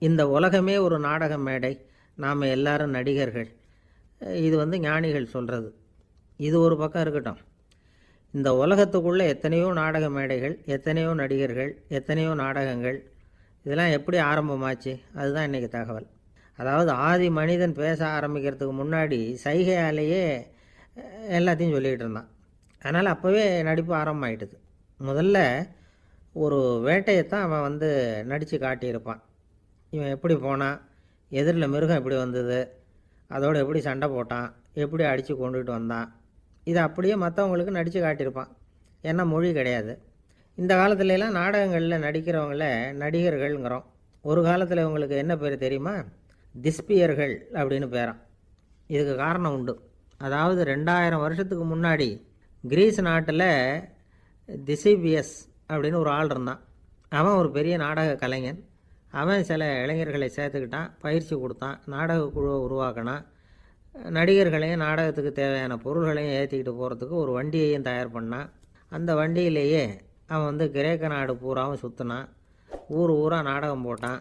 இந்த உலகமே ஒரு நாடக மேடை, நாம் எல்லாரும் நடிகர்கள். இது ஞானிகள் சொல்கிறது. இது ஒரு பக்கம் இருக்கட்டும். இந்த உலகத்துக்குள்ளே எத்தனையோ நாடக மேடைகள், எத்தனையோ நடிகர்கள், எத்தனையோ நாடகங்கள், இதெல்லாம் எப்படி ஆரம்பமாச்சு? அதுதான் இன்றைக்கி தகவல். அதாவது ஆதி மனிதன் பேச ஆரம்பிக்கிறதுக்கு முன்னாடி சைகையாலேயே எல்லாத்தையும் சொல்லிக்கிட்டு இருந்தான். அதனால் அப்போவே நடிப்பு ஆரம்பமாயிட்டுது. முதல்ல ஒரு வேட்டையைத்தான் அவன் நடித்து காட்டியிருப்பான். இவன் எப்படி போனான், எதிரில் மிருகம் எப்படி வந்தது, அதோடு எப்படி சண்டை போட்டான், எப்படி அடித்து கொண்டுகிட்டு வந்தான், இதை அப்படியே மற்றவங்களுக்கு நடித்து காட்டியிருப்பான். ஏன்னா மொழி கிடையாது. இந்த காலத்துலலாம் நாடகங்களில் நடிக்கிறவங்கள நடிகர்கள்ங்கிறோம். ஒரு காலத்தில் இவங்களுக்கு என்ன பேர் தெரியுமா? திஸ்பியர்கள் அப்படின்னு பேரான். இதுக்கு காரணம் உண்டு. அதாவது 2000 வருஷத்துக்கு முன்னாடி கிரீஸ் நாட்டில் திசிபியஸ் அப்படின்னு ஒரு ஆள் இருந்தான். அவன் ஒரு பெரிய நாடக கலைஞன். அவன் சில இளைஞர்களை சேர்த்துக்கிட்டான், பயிற்சி கொடுத்தான், நாடக குழுவை உருவாக்கினான். நடிகர்களையும் நாடகத்துக்கு தேவையான பொருள்களையும் ஏற்றிக்கிட்டு போகிறதுக்கு ஒரு வண்டியையும் தயார் பண்ணான். அந்த வண்டியிலேயே அவன் கிரேக்க நாடு பூராவும் சுற்றினான். ஊர் ஊராக நாடகம் போட்டான்.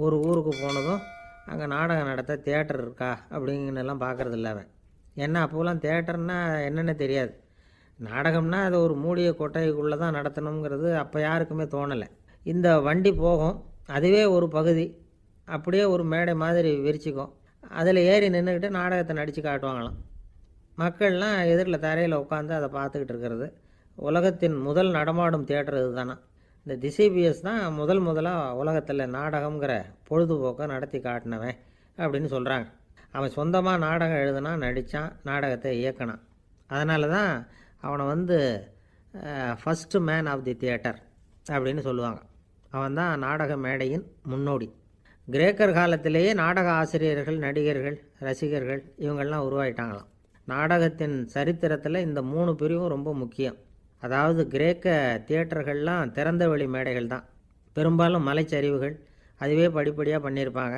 ஒரு ஊருக்கு போனதும் அங்கே நாடகம் நடத்த தியேட்டர் இருக்கா அப்படிங்கன்னெல்லாம் பார்க்குறதில்ல அவன். ஏன்னா அப்போலாம் தியேட்டர்னா என்னென்னு தெரியாது. நாடகம்னா அது ஒரு மூடிய கொட்டைக்குள்ளே தான் நடத்தணுங்கிறது அப்போ யாருக்குமே தோணலை. இந்த வண்டி போகும், அதுவே ஒரு பகுதி அப்படியே ஒரு மேடை மாதிரி விரிச்சிக்கும். அதில் ஏறி நின்றுக்கிட்டு நாடகத்தை நடித்து காட்டுவாங்களாம். மக்கள்லாம் எதிரில் தரையில் உட்காந்து அதை பார்த்துக்கிட்டு இருக்கிறது. உலகத்தின் முதல் நடமாடும் தியேட்டர் இது தானே. இந்த திசிபிஎஸ் தான் முதலாக உலகத்தில் நாடகங்கிற பொழுதுபோக்கை நடத்தி காட்டினவன் அப்படின்னு சொல்கிறாங்க. அவன் சொந்தமாக நாடகம் எழுதுனான், நடித்தான், நாடகத்தை இயக்கினான். அதனால தான் அவனை first man of the theatre அப்படின்னு சொல்லுவாங்க. அவன் தான் நாடக மேடையின் முன்னோடி. கிரேக்கர் காலத்திலேயே நாடக ஆசிரியர்கள், நடிகர்கள், ரசிகர்கள் இவங்கள்லாம் உருவாயிட்டாங்களாம். நாடகத்தின் சரித்திரத்தில் இந்த 3 பிரிவும் ரொம்ப முக்கியம். அதாவது கிரேக்க தியேட்டர்கள்லாம் திறந்த வெளி மேடைகள் தான். பெரும்பாலும் மலைச்சரிவுகள், அதுவே படிப்படியாக பண்ணியிருப்பாங்க.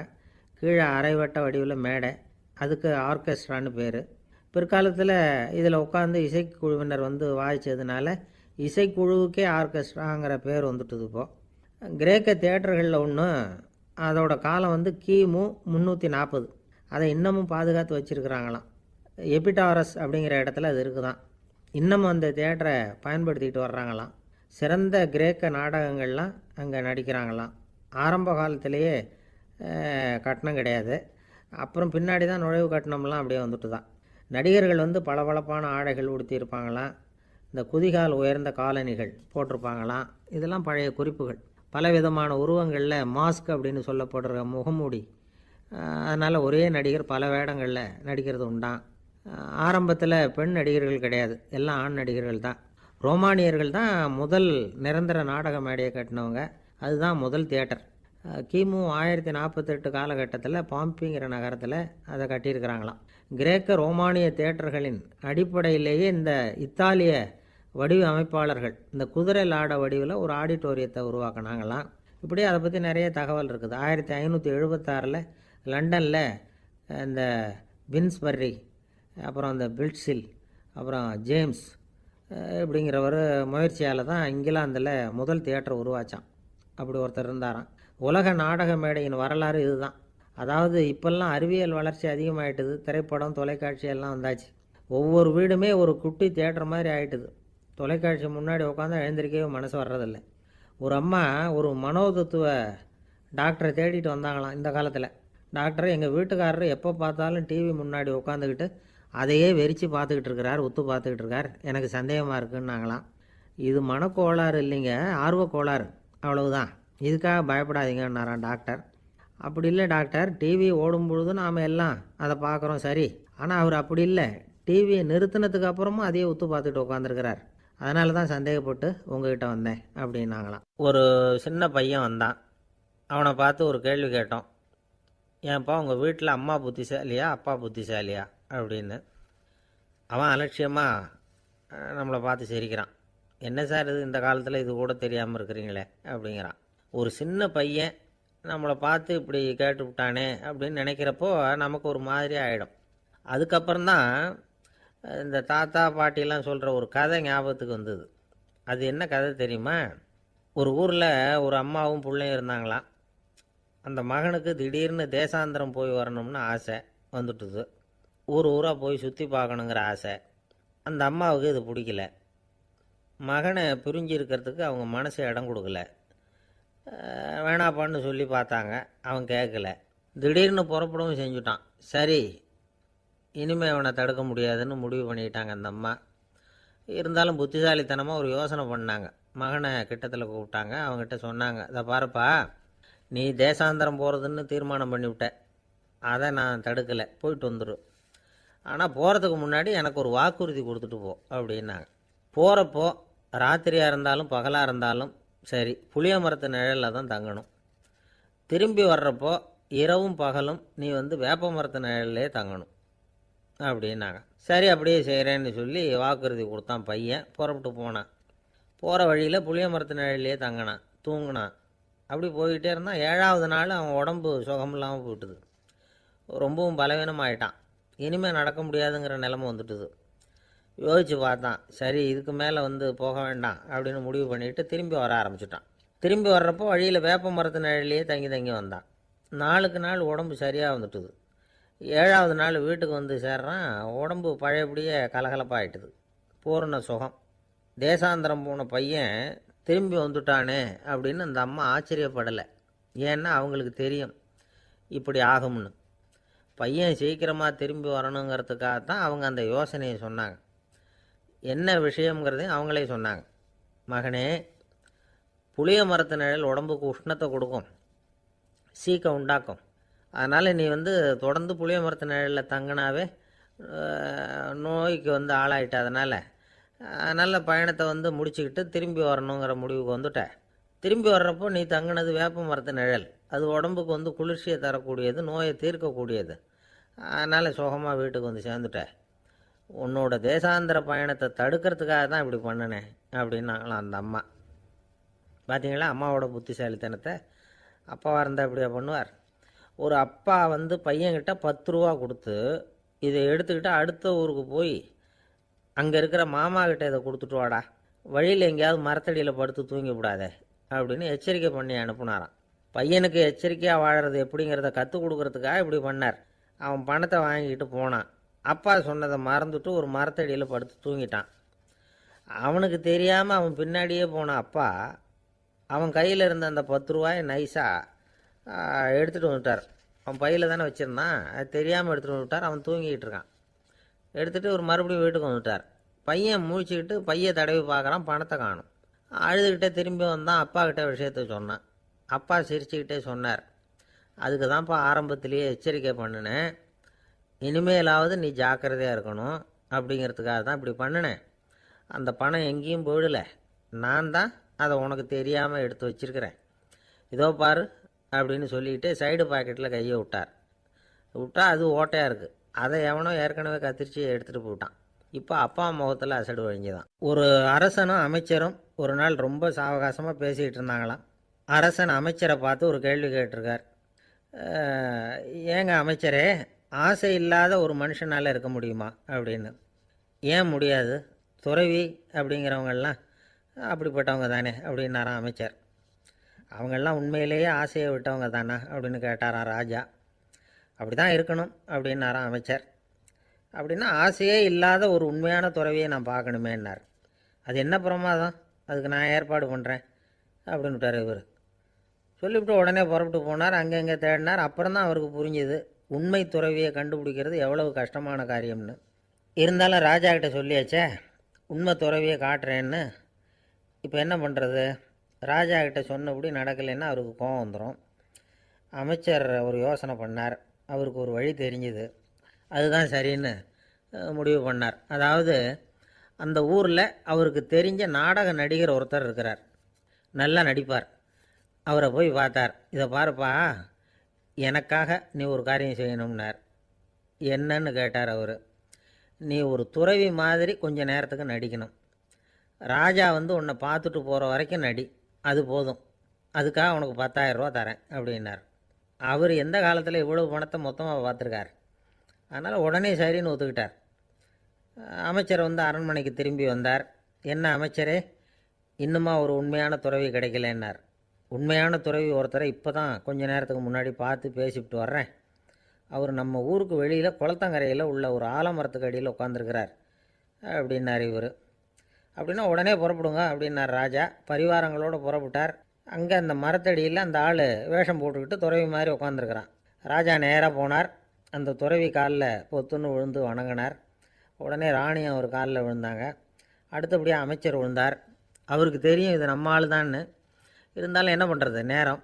கீழே அரைவட்ட வடிவில் மேடை, அதுக்கு ஆர்கெஸ்ட்ரான்னு பேர். பிற்காலத்தில் இதில் உட்காந்து இசைக்குழுவினர் வாய்ச்சதுனால இசைக்குழுவுக்கே ஆர்கெஸ்ட்ராங்கிற பேர் வந்துட்டுது. இப்போது கிரேக்க தியேட்டர்களில் ஒன்று, அதோட காலம் கிமு 340. அதை இன்னமும் பாதுகாத்து வச்சுருக்கிறாங்களாம். எபிடாரஸ் அப்படிங்கிற இடத்துல அது இருக்குதான். இன்னமும் அந்த தியேட்டரை பயன்படுத்திக்கிட்டு வர்றாங்களாம். சிறந்த கிரேக்க நாடகங்கள்லாம் அங்கே நடிக்கிறாங்களாம். ஆரம்ப காலத்திலேயே கட்டணம் கிடையாது. அப்புறம் பின்னாடி தான் நுழைவு கட்டணம்லாம் அப்படியே வந்துட்டு தான். நடிகர்கள் பளபளப்பான ஆடைகள் உடுத்தியிருப்பாங்களாம். இந்த குதிகால் உயர்ந்த காலணிகள் போட்டிருப்பாங்களாம். இதெல்லாம் பழைய குறிப்புகள். பலவிதமான உருவங்களில் மாஸ்க் அப்படின்னு சொல்லப்படுற முகமூடி. அதனால் ஒரே நடிகர் பல வேடங்களில் நடிக்கிறது உண்டான். ஆரம்பத்தில் பெண் நடிகர்கள் கிடையாது, எல்லாம் ஆண் நடிகர்கள் தான். ரோமானியர்கள் தான் முதல் நிரந்தர நாடக மேடையை கட்டினவங்க. அதுதான் முதல் தியேட்டர். கிமு 1048 காலகட்டத்தில் பாம்பிங்கிற நகரத்தில் அதை கட்டியிருக்கிறாங்களாம். கிரேக்க ரோமானிய தியேட்டர்களின் அடிப்படையிலேயே இந்த இத்தாலிய வடிவ அமைப்பாளர்கள் இந்த குதிரை லாட வடிவில் ஒரு ஆடிட்டோரியத்தை உருவாக்கினாங்களாம். இப்படி அதை பற்றி நிறைய தகவல் இருக்குது. 1576 லண்டனில் இந்த பின்ஸ்பர்ரி, அப்புறம் இந்த பில்ட்ஸில், அப்புறம் ஜேம்ஸ் இப்படிங்கிறவர் முயற்சியால் தான் இங்கிலாந்தில் முதல் தியேட்டர் உருவாச்சான். அப்படி ஒருத்தர் இருந்தாராம். உலக நாடக மேடையின் வரலாறு இதுதான். அதாவது இப்போல்லாம் அறிவியல் வளர்ச்சி அதிகமாகிட்டுது. திரைப்படம், தொலைக்காட்சி எல்லாம் வந்தாச்சு. ஒவ்வொரு வீடுமே ஒரு குட்டி தியேட்டர் மாதிரி ஆகிட்டுது. தொலைக்காட்சி முன்னாடி உட்காந்து எழுந்திருக்கவே மனசு வர்றதில்லை. ஒரு அம்மா ஒரு மனோதத்துவ டாக்டரை தேடிட்டு வந்தாங்களாம் இந்த காலத்தில். டாக்டர், எங்கள் வீட்டுக்காரர் எப்போ பார்த்தாலும் டிவி முன்னாடி உட்காந்துக்கிட்டு அதையே வெறிச்சு பார்த்துக்கிட்டு இருக்கிறார், உத்து பார்த்துக்கிட்டு இருக்கார், எனக்கு சந்தேகமாக இருக்குன்னாங்களாம். இது மனக்கோளாறு இல்லைங்க, ஆர்வக்கோளாறு, அவ்வளவுதான், இதுக்காக பயப்படாதீங்கன்னாரான் டாக்டர். அப்படி இல்லை டாக்டர், டிவி ஓடும் பொழுது நாம் எல்லாம் அதை பார்க்குறோம் சரி, ஆனால் அவர் அப்படி இல்லை, டிவியை நிறுத்தினதுக்கு அப்புறமும் அதையே உத்து பார்த்துட்டு உட்காந்துருக்கிறார், அதனால தான் சந்தேகப்பட்டு உங்ககிட்ட வந்தேன் அப்படின்னாங்களாம். ஒரு சின்ன பையன் வந்தான். அவனை பார்த்து ஒரு கேள்வி கேட்டோம். ஏன்ப்பா உங்கள் வீட்டில் அம்மா புத்திசாலியா அப்பா புத்திசாலியா அப்படின்னு. அவன் அலட்சியமாக நம்மளை பார்த்து சிரிக்கிறான். என்ன சார் இது, இந்த காலத்தில் இது கூட தெரியாமல் இருக்கிறீங்களே அப்படிங்கிறான். ஒரு சின்ன பையன் நம்மளை பார்த்து இப்படி கேட்டுவிட்டானே அப்படின்னு நினைக்கிறப்போ நமக்கு ஒரு மாதிரி ஆகிடும். அதுக்கப்புறம்தான் இந்த தாத்தா பாட்டிலாம் சொல்கிற ஒரு கதை ஞாபகத்துக்கு வந்தது. அது என்ன கதை தெரியுமா? ஒரு ஊரில் ஒரு அம்மாவும் பிள்ளையும் இருந்தாங்களாம். அந்த மகனுக்கு திடீர்னு தேசாந்திரம் போய் வரணும்னு ஆசை வந்துட்டுது. ஊர் ஊராக போய் சுற்றி பார்க்கணுங்கிற ஆசை. அந்த அம்மாவுக்கு இது பிடிக்கல. மகனை பிரிஞ்சு இருக்கிறதுக்கு அவங்க மனசு இடம் கொடுக்கல. வேணாப்பான்னு சொல்லி பார்த்தாங்க, அவன் கேட்கல. திடீர்னு புறப்படவும் செஞ்சுட்டான். சரி, இனிமேல் அவனை தடுக்க முடியாதுன்னு முடிவு பண்ணிட்டாங்க அந்த அம்மா. இருந்தாலும் புத்திசாலித்தனமாக ஒரு யோசனை பண்ணாங்க. மகனை கிட்டத்தில் கூப்பிட்டாங்க. அவங்ககிட்ட சொன்னாங்க, இதை பாருப்பா, நீ தேசாந்திரம் போகிறதுன்னு தீர்மானம் பண்ணிவிட்ட, அதை நான் தடுக்கலை, போயிட்டு வந்துடும். ஆனால் போகிறதுக்கு முன்னாடி எனக்கு ஒரு வாக்குறுதி கொடுத்துட்டு போ அப்படின்னாங்க. போகிறப்போ ராத்திரியாக இருந்தாலும் பகலாக இருந்தாலும் சரி, புளிய மரத்து நிழலில் தான் தங்கணும். திரும்பி வர்றப்போ இரவும் பகலும் நீ வேப்ப மரத்து நிழல்லே தங்கணும் அப்படின்னாங்க. சரி, அப்படியே செய்கிறேன்னு சொல்லி வாக்குறுதி கொடுத்தான் பையன். புறப்பட்டு போனான். போகிற வழியில் புளிய மரத்து நிழல்லையே தங்கினான், தூங்கினான். அப்படி போய்கிட்டே இருந்தான். 7ஆவது நாள் அவன் உடம்பு சுகமில்லாமல் போயிட்டுது. ரொம்பவும் பலவீனமாயிட்டான். இனிமேல் நடக்க முடியாதுங்கிற நிலைமை வந்துட்டுது. யோசித்து பார்த்தான். சரி, இதுக்கு மேலே போக வேண்டாம் அப்படின்னு முடிவு பண்ணிவிட்டு திரும்பி வர ஆரம்பிச்சிட்டான். திரும்பி வர்றப்போ வழியில் வேப்ப மரத்து நிழல்லையே தங்கி தங்கி வந்தான். நாளுக்கு நாள் உடம்பு சரியாக வந்துட்டுது. 7ஆவது நாள் வீட்டுக்கு சேர்றான். உடம்பு பழையபடியே கலகலப்பாயிட்டுது. பூரண சுகம். தேசாந்திரம் போன பையன் திரும்பி வந்துட்டானே அப்படின்னு அந்த அம்மா ஆச்சரியப்படலை. ஏன்னா அவங்களுக்கு தெரியும் இப்படி ஆகும்னு. பையன் சீக்கிரமாக திரும்பி வரணுங்கிறதுக்காகத்தான் அவங்க அந்த யோசனையை சொன்னாங்க. என்ன விஷயங்கிறதையும் அவங்களே சொன்னாங்க. மகனே, புளிய மரத்து நிழல் உடம்புக்கு உஷ்ணத்தை கொடுக்கும், சீக்கம் உண்டாக்கும். அதனால் நீ தொடர்ந்து புளிய மரத்து நிழலில் தங்கினாவே நோய்க்கு ஆளாயிட்ட. அதனால் நல்ல பயணத்தை முடிச்சுக்கிட்டு திரும்பி வரணுங்கிற முடிவுக்கு வந்துட்ட. திரும்பி வர்றப்போ நீ தங்கினது வேப்ப மரத்து நிழல். அது உடம்புக்கு குளிர்ச்சியை தரக்கூடியது, நோயை தீர்க்கக்கூடியது. அதனால் சுகமாக வீட்டுக்கு சேர்ந்துட்ட. உன்னோட தேசாந்திர பயணத்தை தடுக்கிறதுக்காக தான் இப்படி பண்ணினேன் அப்படின்னாங்களாம் அந்த அம்மா. பார்த்தீங்களா அம்மாவோட புத்திசாலித்தனத்தை? அப்பாவாக இருந்தால் இப்படியா பண்ணுவார்? ஒரு அப்பா பையன்கிட்ட 10 ரூபா கொடுத்து இதை எடுத்துக்கிட்டு அடுத்த ஊருக்கு போய் அங்கே இருக்கிற மாமா கிட்ட இதை கொடுத்துட்டு வாடா, வழியில் எங்கேயாவது மரத்தடியில் படுத்து தூங்கி விடாதே அப்படின்னு எச்சரிக்கை பண்ணி அனுப்புனாராம். பையனுக்கு எச்சரிக்கையாக வாழறது எப்படிங்கிறத கற்றுக் கொடுக்கறதுக்காக இப்படி பண்ணார். அவன் பணத்தை வாங்கிட்டு போனான். அப்பா சொன்னதை மறந்துட்டு ஒரு மரத்தடியில் படுத்து தூங்கிட்டான். அவனுக்கு தெரியாமல் அவன் பின்னாடியே போன அப்பா அவன் கையில் இருந்த அந்த 10 ரூபாயை நைஸாக எடுத்துகிட்டு வந்துட்டார். அவன் பையில் தானே வச்சுருந்தான், அது தெரியாமல் எடுத்துகிட்டு வந்துட்டார். அவன் தூங்கிக்கிட்டு இருக்கான். எடுத்துகிட்டு ஒரு மறுபடியும் வீட்டுக்கு வந்துட்டார். பையன் முழிச்சுக்கிட்டு பையை தடவி பார்க்குறான், பணத்தை காணும். அழுதுகிட்டே திரும்பி வந்தான். அப்பா கிட்ட விஷயத்த சொன்னான். அப்பா சிரிச்சுக்கிட்டே சொன்னார், அதுக்கு தான்ப்பா ஆரம்பத்திலேயே எச்சரிக்கை பண்ணினேன், இனிமேலாவது நீ ஜாக்கிரதையாக இருக்கணும் அப்படிங்கிறதுக்காக தான் இப்படி பண்ணினேன். அந்த பணம் எங்கேயும் போயிடலை, நான் தான் அதை உனக்கு தெரியாமல் எடுத்து வச்சிருக்கிறேன். இதோ பாரு அப்படின்னு சொல்லிட்டு சைடு பாக்கெட்டில் கையை விட்டார். அது ஓட்டையாக இருக்குது. அதை எவனோ ஏற்கனவே கத்திரிச்சு எடுத்துகிட்டு போட்டான். இப்போ அப்பா முகத்தில் அசடு வழிஞ்சுதான். ஒரு அரசனும் அமைச்சரும் ஒரு நாள் ரொம்ப சாவகாசமாக பேசிக்கிட்டு இருந்தாங்களாம். அரசன் அமைச்சரை பார்த்து ஒரு கேள்வி கேட்டிருக்கார். ஏங்க அமைச்சரே, ஆசை இல்லாத ஒரு மனுஷனால் இருக்க முடியுமா அப்படின்னு. ஏன் முடியாது, துறவி அப்படிங்கிறவங்கெல்லாம் அப்படிப்பட்டவங்க தானே அப்படின்னாராம் அமைச்சர். அவங்கெல்லாம் உண்மையிலேயே ஆசையை விட்டவங்க தானே அப்படின்னு கேட்டாராம் ராஜா. அப்படி தான் இருக்கணும் அப்படின்னாராம் அமைச்சர். அப்படின்னா ஆசையே இல்லாத ஒரு உண்மையான துறவியை நான் பார்க்கணுமேன்னார். அது என்ன பிரமாதம், அதுக்கு நான் ஏற்பாடு பண்ணுறேன் அப்படின்னு விட்டார் இவர். சொல்லிவிட்டு உடனே புறப்பட்டு போனார். அங்கங்கே தேடினார். அப்புறம் தான் அவருக்கு புரிஞ்சுது உண்மை துறவியை கண்டுபிடிக்கிறது எவ்வளவு கஷ்டமான காரியம்னு. இருந்தாலும் ராஜா கிட்ட சொல்லியாச்சே, உண்மை துறவியை காட்டுறேன்னு. இப்போ என்ன பண்ணுறது? ராஜா கிட்ட சொன்னபடி நடக்கலைன்னா அவருக்கு கோபம் வந்துடும். அமைச்சர் ஒரு யோசனை பண்ணார். அவருக்கு ஒரு வழி தெரிஞ்சுது. அதுதான் சரின்னு முடிவு பண்ணார். அதாவது அந்த ஊரில் அவருக்கு தெரிஞ்ச நாடக நடிகர் ஒருத்தர் இருக்கிறார், நல்லா நடிப்பார். அவரை போய் பார்த்தார். இதை பாருப்பா, எனக்காக நீ ஒரு காரியம் செய்யணும்னார். என்னன்னு கேட்டார் அவர். நீ ஒரு துறவி மாதிரி கொஞ்சம் நேரத்துக்கு நடிக்கணும். ராஜா உன்னை பார்த்துட்டு போகிற வரைக்கும் நடி, அது போதும். அதுக்காக உனக்கு 10,000 ரூபா தரேன் அப்படின்னார். அவர் எந்த காலத்தில் இவ்வளவு பணத்தை மொத்தமாக பார்த்துருக்கார். அதனால் உடனே சரின்னு ஒத்துக்கிட்டார். அமைச்சர் அரண்மனைக்கு திரும்பி வந்தார். என்ன அமைச்சரே, இன்னுமா ஒரு உண்மையான துறவி கிடைக்கலன்னார். உண்மையான துறவி ஒருத்தரை இப்போ தான் கொஞ்ச நேரத்துக்கு முன்னாடி பார்த்து பேசிவிட்டு வர்றேன். அவர் நம்ம ஊருக்கு வெளியில் குளத்தங்கரையில் உள்ள ஒரு ஆலமரத்துக்கு அடியில் உட்காந்துருக்கிறார் அப்படின்னார் இவர். அப்படின்னா உடனே புறப்படுங்க அப்படின்னார் ராஜா. பரிவாரங்களோடு புறப்பட்டார். அங்கே அந்த மரத்தடியில் அந்த ஆள் வேஷம் போட்டுக்கிட்டு துறவி மாதிரி உட்காந்துருக்கிறான். ராஜா நேராக போனார். அந்த துறவி காலில் பொத்துன்னு விழுந்து வணங்கினார். உடனே ராணியும் அவர் காலில் விழுந்தாங்க. அடுத்தபடியாக அமைச்சர் விழுந்தார். அவருக்கு தெரியும் இது நம்ம ஆள் தான்னு. இருந்தாலும் என்ன பண்ணுறது, நேரம்.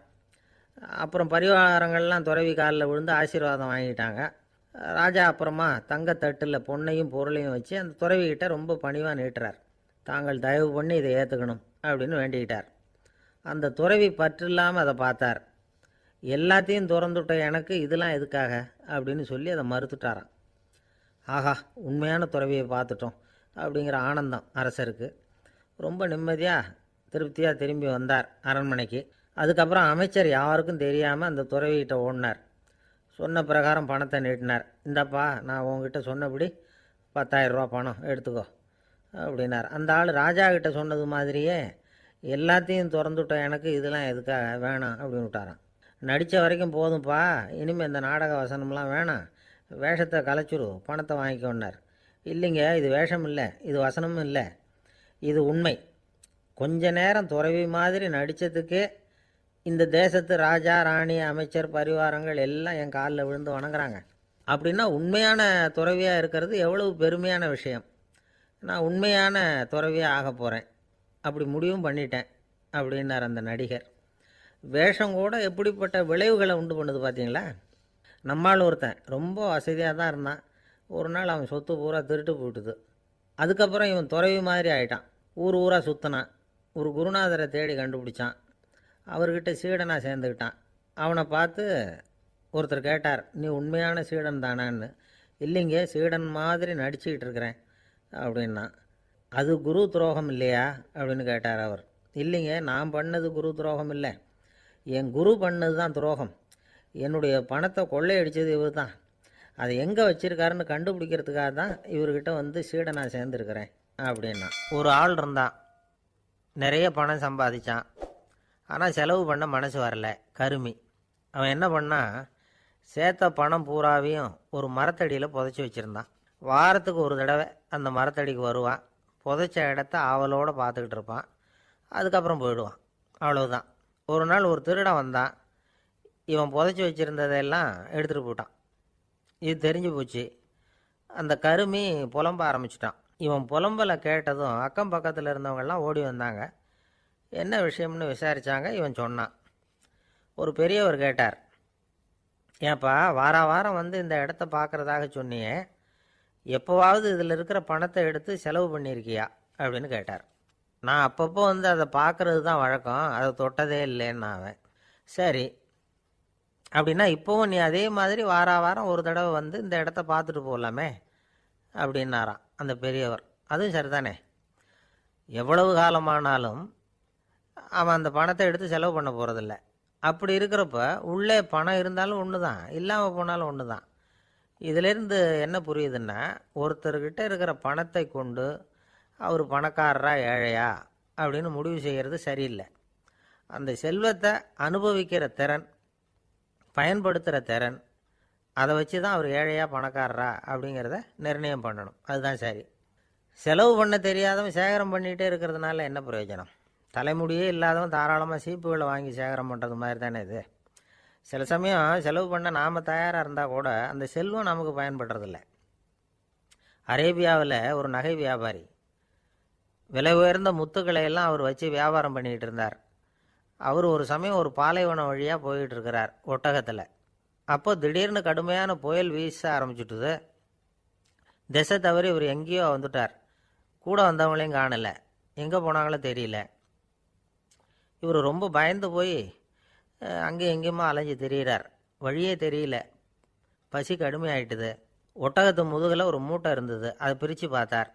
அப்புறம் பரிவாரங்கள்லாம் துறவி காலில் விழுந்து ஆசீர்வாதம் வாங்கிட்டாங்க. ராஜா அப்புறமா தங்கத்தட்டில் பொண்ணையும் பொருளையும் வச்சு அந்த துறவிக்கிட்ட ரொம்ப பணிவாக நீட்டுறார். தாங்கள் தயவு பண்ணி இதை ஏற்றுக்கணும் அப்படின்னு வேண்டிக்கிட்டார். அந்த துறவி பற்றில்லாமல் அதை பார்த்தார். எல்லாத்தையும் திறந்துவிட்ட எனக்கு இதெல்லாம் எதுக்காக அப்படின்னு சொல்லி அதை மறுத்துட்டாராம். ஆஹா, உண்மையான துறவியை பார்த்துட்டோம் அப்படிங்கிற ஆனந்தம் அரசருக்கு. ரொம்ப நிம்மதியாக திருப்தியாக திரும்பி வந்தார் அரண்மனைக்கு. அதுக்கப்புறம் அமைச்சர் யாருக்கும் தெரியாமல் அந்த துறவிகிட்ட ஓடினார். சொன்ன பிரகாரம் பணத்தை நீட்டினார். இந்தப்பா, நான் உங்ககிட்ட சொன்னபடி 10,000 ரூபா பணம் எடுத்துக்கோ அப்படின்னார். அந்த ஆள் ராஜா கிட்ட சொன்னது மாதிரியே எல்லாத்தையும் திறந்துவிட்ட எனக்கு இதெல்லாம் எதுக்காக வேணாம் அப்படின்னு விட்டாரான். நடித்த வரைக்கும் போதும்ப்பா, இனிமேல் இந்த நாடக வசனம்லாம் வேணாம், வேஷத்தை கலைச்சிரு, பணத்தை வாங்கிக்கோன்னார். இல்லைங்க, இது வேஷம் இல்லை, இது வசனமும் இல்லை, இது உண்மை. கொஞ்ச நேரம் துறவி மாதிரி நடித்ததுக்கே இந்த தேசத்து ராஜா, ராணி, அமைச்சர், பரிவாரங்கள் எல்லாம் என் காலில் விழுந்து வணங்குறாங்க. அப்படின்னா உண்மையான துறவியாக இருக்கிறது எவ்வளவு பெருமையான விஷயம். நான் உண்மையான துறவியாக ஆக போகிறேன், அப்படி முடிவும் பண்ணிட்டேன் அப்படின்னார் அந்த நடிகர். வேஷம் கூட எப்படிப்பட்ட விளைவுகளை உண்டு பண்ணுது பார்த்தீங்களா. நம்மால் ஒருத்தன் ரொம்ப வசதியாக தான் இருந்தான். ஒரு நாள் அவன் சொத்து பூரா திருட்டு போட்டுது. அதுக்கப்புறம் இவன் துறவி மாதிரி ஆகிட்டான். ஊர் ஊராக சுற்றினான். ஒரு குருநாதரை தேடி கண்டுபிடிச்சான். அவர்கிட்ட சீடனாக சேர்ந்துக்கிட்டான். அவனை பார்த்து ஒருத்தர் கேட்டார், நீ உண்மையான சீடன் தானான்னு. இல்லைங்க, சீடன் மாதிரி நடிச்சுக்கிட்டு இருக்கிறேன் அப்படின்னா. அது குரு துரோகம் இல்லையா அப்படின்னு கேட்டார் அவர். இல்லைங்க, நான் பண்ணது குரு துரோகம் இல்லை, என் குரு பண்ணது தான் துரோகம். என்னுடைய பணத்தை கொள்ளையடித்தது இவர் தான். அதை எங்கே வச்சுருக்காருன்னு கண்டுபிடிக்கிறதுக்காக தான் இவர்கிட்ட வந்து சீடனாக சேர்ந்துருக்கிறேன் அப்படின்னா. ஒரு ஆள் இருந்தான், நிறைய பணம் சம்பாதிச்சான். ஆனால் செலவு பண்ண மனசு வரல, கருமி. அவன் என்ன பண்ணால், சேர்த்த பணம் பூராவையும் ஒரு மரத்தடியில் புதைச்சி வச்சுருந்தான். வாரத்துக்கு ஒரு தடவை அந்த மரத்தடிக்கு வருவான். புதைச்ச இடத்த ஆவலோடு பார்த்துக்கிட்டு இருப்பான். அதுக்கப்புறம் போயிடுவான். அவ்வளவுதான். ஒரு நாள் ஒரு திருடன் வந்தான். இவன் புதைச்சி வச்சுருந்ததெல்லாம் எடுத்துகிட்டு போட்டான். இது தெரிஞ்சு போச்சு. அந்த கருமி புலம்ப ஆரம்பிச்சிட்டான். இவன் புலம்பலை கேட்டதும் அக்கம் பக்கத்தில் இருந்தவங்கெல்லாம் ஓடி வந்தாங்க. என்ன விஷயம்னு விசாரித்தாங்க. இவன் சொன்னான். ஒரு பெரியவர் கேட்டார், ஏன்ப்பா வாரம் வந்து இந்த இடத்த பார்க்குறதாக சொன்னியே, எப்போவாவது இதில் இருக்கிற பணத்தை எடுத்து செலவு பண்ணியிருக்கியா அப்படின்னு கேட்டார். நான் அப்பப்போ வந்து அதை பார்க்குறது தான் வழக்கம், அதை தொட்டதே இல்லைன்னு அவன். சரி, அப்படின்னா இப்போவும் நீ அதே மாதிரி வாரம் ஒரு தடவை வந்து இந்த இடத்த பார்த்துட்டு போகலாமே அப்படின்னாராம் அந்த பெரியவர். அதுவும் சரிதானே, எவ்வளவு காலமானாலும் அவன் அந்த பணத்தை எடுத்து செலவு பண்ண போகிறதில்ல. அப்படி இருக்கிறப்ப உள்ளே பணம் இருந்தாலும் ஒன்று தான், இல்லாமல் போனாலும் ஒன்று தான். இதிலேருந்து என்ன புரியுதுன்னா, ஒருத்தர்கிட்ட இருக்கிற பணத்தை கொண்டு அவர் பணக்காரரா ஏழையா அப்படின்னு முடிவு செய்கிறது சரியில்லை. அந்த செல்வத்தை அனுபவிக்கிற திறன், பயன்படுத்துகிற திறன், அதை வச்சு தான் அவர் ஏழையா பணக்காரரா அப்படிங்கிறத நிர்ணயம் பண்ணணும். அதுதான் சரி. செலவு பண்ண தெரியாதவன் சேகரம் பண்ணிகிட்டே இருக்கிறதுனால என்ன பிரயோஜனம்? தலைமுடியே இல்லாதவன் தாராளமாக சீப்புகளை வாங்கி சேகரம் பண்ணுறது மாதிரி தானே இது. சில சமயம் செலவு பண்ண நாம் தயாராக இருந்தால் கூட அந்த செல்வம் நமக்கு பயன்படுறதில்ல. அரேபியாவில் ஒரு நகை வியாபாரி விலை உயர்ந்த முத்துக்களை எல்லாம் அவர் வச்சு வியாபாரம் பண்ணிக்கிட்டு இருந்தார். அவர் ஒரு சமயம் ஒரு பாலைவனம் வழியாக போயிட்டு இருக்கிறார் ஒட்டகத்தில். அப்போ திடீர்னு கடுமையான புயல் வீச ஆரம்பிச்சுட்டுது. திசை தவறி இவர் எங்கேயோ வந்துட்டார். கூட வந்தவங்களையும் காணலை, எங்கே போனாங்களோ தெரியல. இவர் ரொம்ப பயந்து போய் அங்கேயும் எங்கேயுமா அலைஞ்சு திரியிறார். வழியே தெரியல, பசி கடுமையாயிட்டுது. ஒட்டகத்து முதுகில் ஒரு மூட்டை இருந்தது, அதை பிரித்து பார்த்தார்.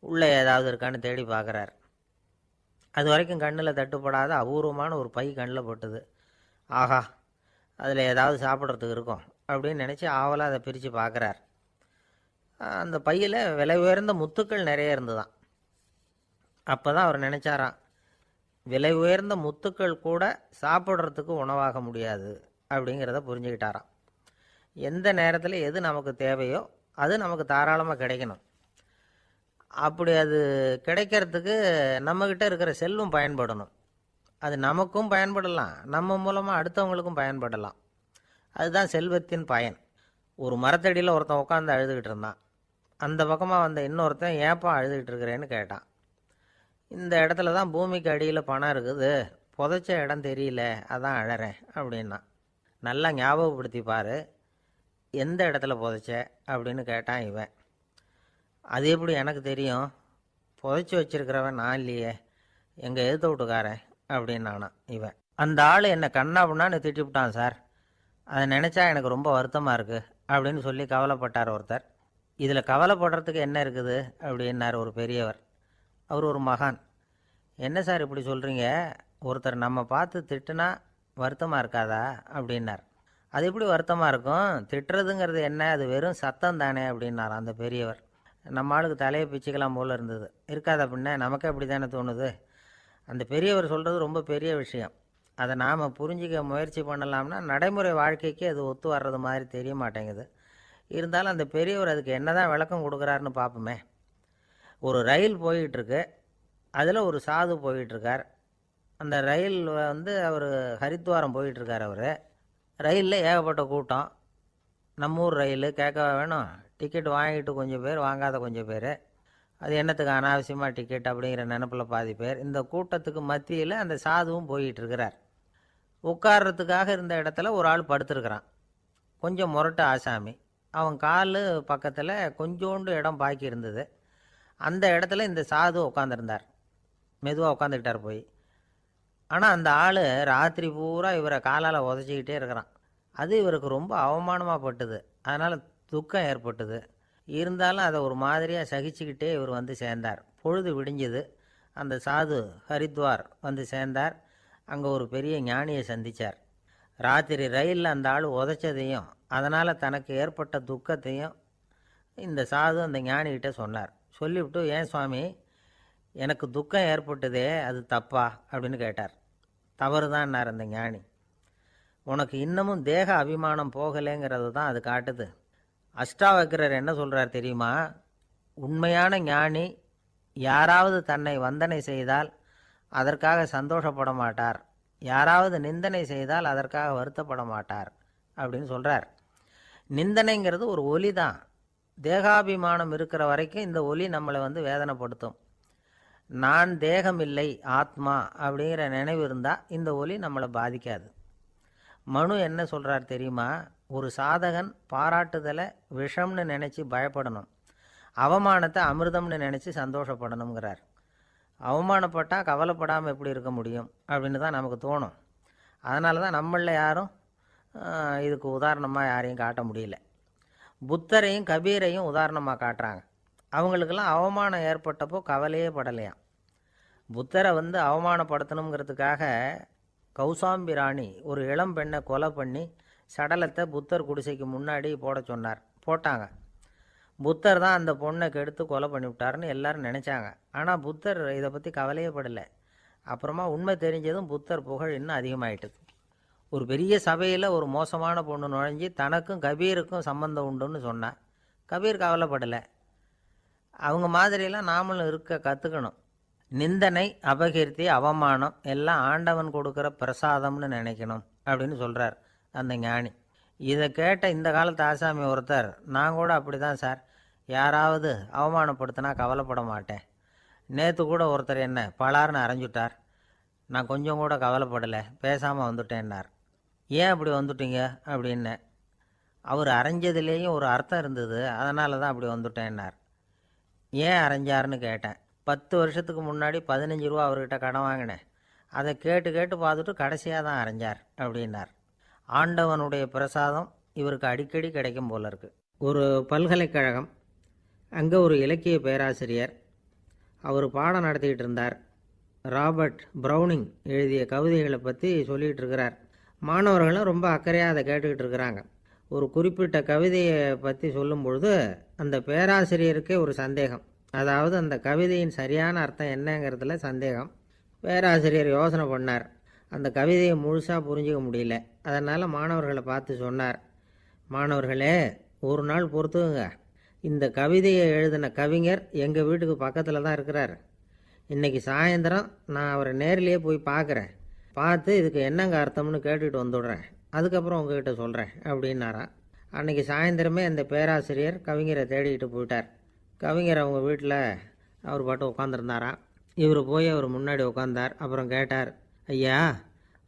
உள்ளே ஏதாவது இருக்கான்னு தேடி பார்க்குறார். அது வரைக்கும் கண்ணில் தட்டுப்படாத அபூர்வமான ஒரு பை கண்ணில் போட்டுது. ஆஹா, அதில் ஏதாவது சாப்பிட்றதுக்கு இருக்கும் அப்படின்னு நினச்சி ஆவலாக அதை பிரித்து பார்க்குறார். அந்த பையில் விலை உயர்ந்த முத்துக்கள் நிறைய இருந்துதான். அப்போ தான் அவர் நினச்சாராம், விலை உயர்ந்த முத்துக்கள் கூட சாப்பிட்றதுக்கு உணவாக முடியாது அப்படிங்கிறத புரிஞ்சுக்கிட்டாராம். எந்த நேரத்தில் எது நமக்கு தேவையோ அது நமக்கு தாராளமாக கிடைக்கணும். அப்படி அது கிடைக்கிறதுக்கு நம்மக்கிட்ட இருக்கிற செல்வம் பயன்படணும். அது நமக்கும் பயன்படலாம், நம்ம மூலமாக அடுத்தவங்களுக்கும் பயன்படலாம். அதுதான் செல்வத்தின் பயன். ஒரு மரத்தடியில் ஒருத்தன் உட்காந்து அழுதுகிட்டு இருந்தான். அந்த பக்கமாக வந்த இன்னொருத்தன் ஏப்பா அழுதுகிட்டு இருக்கிறேன்னு கேட்டான். இந்த இடத்துல தான் பூமிக்கு அடியில் பணம் இருக்குது, புதைச்ச இடம் தெரியல, அதான் அழறேன் அப்படின்னா. நல்லா ஞாபகப்படுத்தி பாரு, எந்த இடத்துல புதைச்ச அப்படின்னு கேட்டான் இவன். அது எப்படி எனக்கு தெரியும், புதைச்சி வச்சிருக்கிறவன் நான் இல்லையே, எங்கள் எதிர்த்த வீட்டுக்காரன் அப்படின்னானான் இவன். அந்த ஆள் என்னை கண்ணாப்புண்ணான்னு திட்டிவிட்டான் சார், அதை நினச்சா எனக்கு ரொம்ப வருத்தமாக இருக்குது அப்படின்னு சொல்லி கவலைப்பட்டார் ஒருத்தர். இதில் கவலைப்படுறதுக்கு என்ன இருக்குது அப்படின்னார் ஒரு பெரியவர். அவர் ஒரு மகான். என்ன சார் இப்படி சொல்கிறீங்க, ஒருத்தர் நம்ம பார்த்து திட்டுனா வருத்தமாக இருக்காதா அப்படின்னார். அது எப்படி வருத்தமாக இருக்கும், திட்டுறதுங்கிறது என்ன, அது வெறும் சத்தம் தானே அப்படின்னார் அந்த பெரியவர். நம்ம ஆளுக்கு தலையை பிச்சுக்கலாம் போல் இருந்தது. இருக்காத அப்படின்னா நமக்கே அப்படி தானே தோணுது. அந்த பெரியவர் சொல்கிறது ரொம்ப பெரிய விஷயம். அதை நாம் புரிஞ்சிக்க முயற்சி பண்ணலாம்னா நடைமுறை வாழ்க்கைக்கு அது ஒத்து வர்றது மாதிரி தெரிய மாட்டேங்குது. இருந்தாலும் அந்த பெரியவர் அதுக்கு என்ன தான் விளக்கம் கொடுக்குறாருன்னு பார்ப்போமே. ஒரு ரயில் போயிட்டுருக்கு, அதில் ஒரு சாது போயிட்டுருக்கார். அந்த ரயில் அவர் ஹரித்வாரம் போயிட்டுருக்கார். அவர் ரயிலில் ஏகப்பட்ட கூட்டம். நம்ம ஊர் ரயில் கேட்க வேணும், டிக்கெட் வாங்கிட்டு கொஞ்சம் பேர், வாங்காத கொஞ்சம் பேர். அது என்னத்துக்கு அனாவசியமாக டிக்கெட் அப்படிங்கிற நினப்பில் பாதி பேர். இந்த கூட்டத்துக்கு மத்தியில் அந்த சாதுவும் போயிட்டுருக்கிறார். உட்கார்றதுக்காக இருந்த இடத்துல ஒரு ஆள் படுத்துருக்கிறான், கொஞ்சம் முரட்டு ஆசாமி. அவன் கால் பக்கத்தில் கொஞ்சோண்டு இடம் பாக்கி இருந்தது. அந்த இடத்துல இந்த சாது உட்காந்துருந்தார். மெதுவாக உட்காந்துக்கிட்டார் போய். ஆனால் அந்த ஆள் ராத்திரி பூரா இவரை காலால் உதச்சிக்கிட்டே இருக்கிறான். அது இவருக்கு ரொம்ப அவமானமாக பட்டுது. அதனால் துக்கம் ஏற்பட்டுது. இருந்தாலும் அதை ஒரு மாதிரியாக சகிச்சுக்கிட்டே இவர் வந்து சேர்ந்தார். பொழுது விடிஞ்சது. அந்த சாது ஹரித்வார் வந்து சேர்ந்தார். அங்கே ஒரு பெரிய ஞானியை சந்தித்தார். ராத்திரி ரயிலில் அந்த ஆள் உதைச்சதையும் அதனால் தனக்கு ஏற்பட்ட துக்கத்தையும் இந்த சாது அந்த ஞானிகிட்ட சொன்னார். சொல்லிவிட்டு, ஏன் சுவாமி, எனக்கு துக்கம் ஏற்பட்டதே அது தப்பா அப்படின்னு கேட்டார். தவறு தான்னார் அந்த ஞானி. உனக்கு இன்னமும் தேக அபிமானம் போகலைங்கிறது தான் அது காட்டுது. அஷ்டாவக்கரர் என்ன சொல்கிறார் தெரியுமா, உண்மையான ஞானி யாராவது தன்னை வந்தனை செய்தால் அதற்காக சந்தோஷப்பட மாட்டார், யாராவது நிந்தனை செய்தால் அதற்காக வருத்தப்பட மாட்டார் அப்படின்னு சொல்கிறார். நிந்தனைங்கிறது ஒரு ஒலி தான். தேகாபிமானம் இருக்கிற வரைக்கும் இந்த ஒலி நம்மளை வேதனைப்படுத்தும். நான் தேகம் இல்லை, ஆத்மா அப்படிங்கிற நினைவு இருந்தால் இந்த ஒலி நம்மளை பாதிக்காது. மனு என்ன சொல்கிறார் தெரியுமா, ஒரு சாதகன் பாராட்டுதலை விஷம்னு நினச்சி பயப்படணும், அவமானத்தை அமிர்தம்னு நினச்சி சந்தோஷப்படணுங்கிறார். அவமானப்பட்டால் கவலைப்படாமல் எப்படி இருக்க முடியும் அப்படின்னு தான் நமக்கு தோணும். அதனால தான் நம்மளில் யாரும் இதுக்கு உதாரணமாக யாரையும் காட்ட முடியல. புத்தரையும் கபீரையும் உதாரணமாக காட்டுறாங்க. அவங்களுக்கெல்லாம் அவமானம் ஏற்பட்டப்போ கவலையே படலையாம். புத்தரை அவமானப்படுத்தணுங்கிறதுக்காக கௌசாம்பி ராணி ஒரு இளம் பெண்ணை கொலை பண்ணி சடலத்தை புத்தர் குடிசைக்கு முன்னாடி போட சொன்னார். போட்டாங்க. புத்தர் தான் அந்த பொண்ணை கெடுத்து கொலை பண்ணிவிட்டாருன்னு எல்லாரும் நினச்சாங்க. ஆனால் புத்தர் இதை பற்றி கவலையே படலை. அப்புறமா உண்மை தெரிஞ்சதும் புத்தர் புகழ் இன்னும் அதிகமாயிட்டுது. ஒரு பெரிய சபையில் ஒரு மோசமான பொண்ணு நுழைஞ்சி தனக்கும் கபீருக்கும் சம்பந்தம் உண்டுன்னு சொன்னார். கபீர் கவலைப்படலை. அவங்க மாதிரியெல்லாம் நாமளும் இருக்க கற்றுக்கணும். நிந்தனை, அபகீர்த்தி, அவமானம் எல்லாம் ஆண்டவன் கொடுக்குற பிரசாதம்னு நினைக்கணும் அப்படின்னு சொல்கிறார் அந்த ஞானி. இதை கேட்ட இந்த காலத்து ஆசாமி ஒருத்தர், நான் கூட அப்படி தான் சார், யாராவது அவமானப்படுத்தினா கவலைப்பட மாட்டேன். நேற்று கூட ஒருத்தர் என்ன பலார்னு அரைஞ்சுட்டார், நான் கொஞ்சம் கூட கவலைப்படலை, பேசாமல் வந்துட்டேன்னார். ஏன் அப்படி வந்துட்டீங்க அப்படின்னு. அவர் அரைஞ்சதுலேயும் ஒரு அர்த்தம் இருந்தது, அதனால தான் அப்படி வந்துட்டேன்னார். ஏன் அரைஞ்சாருன்னு கேட்டேன். 10 வருஷத்துக்கு முன்னாடி 15 ரூபா அவர்கிட்ட கடன் வாங்கினேன், அதை கேட்டு கேட்டு பார்த்துட்டு கடைசியாக தான் அரைஞ்சார் அப்படின்னார். ஆண்டவனுடைய பிரசாதம் இவருக்கு அடிக்கடி கிடைக்கும் போல இருக்கு. ஒரு பல்கலைக்கழகம், அங்கே ஒரு இலக்கிய பேராசிரியர், அவர் பாடம் நடத்திக்கிட்டு இருந்தார். ராபர்ட் ப்ரௌனிங் எழுதிய கவிதைகளை பற்றி சொல்லிகிட்டு இருக்கிறார். மாணவர்களும் ரொம்ப அக்கறையாக அதை கேட்டுக்கிட்டு இருக்கிறாங்க. ஒரு குறிப்பிட்ட கவிதையை பற்றி சொல்லும் பொழுது அந்த பேராசிரியருக்கே ஒரு சந்தேகம். அதாவது அந்த கவிதையின் சரியான அர்த்தம் என்னங்கிறதுல சந்தேகம். பேராசிரியர் யோசனை பண்ணார். அந்த கவிதையை முழுசாக புரிஞ்சிக்க முடியல. அதனால் மாணவர்களை பார்த்து சொன்னார், மாணவர்களே, ஒரு நாள் பொறுத்துக்குங்க. இந்த கவிதையை எழுதின கவிஞர் எங்கள் வீட்டுக்கு பக்கத்தில் தான் இருக்கிறார். இன்றைக்கி சாயந்தரம் நான் அவரை நேரிலேயே போய் பார்க்குறேன். பார்த்து இதுக்கு என்னங்க அர்த்தம்னு கேட்டுட்டு வந்துடுறேன். அதுக்கப்புறம் உங்ககிட்ட சொல்கிறேன் அப்படின்னாராம். அன்றைக்கி சாயந்தரமே அந்த பேராசிரியர் கவிஞரை தேடிக்கிட்டு போயிட்டார். கவிஞர் அவங்க வீட்டில் அவர் பாட்டு உட்காந்துருந்தாராம். இவர் போய் அவர் முன்னாடி உட்காந்தார். அப்புறம் கேட்டார், ஐயா,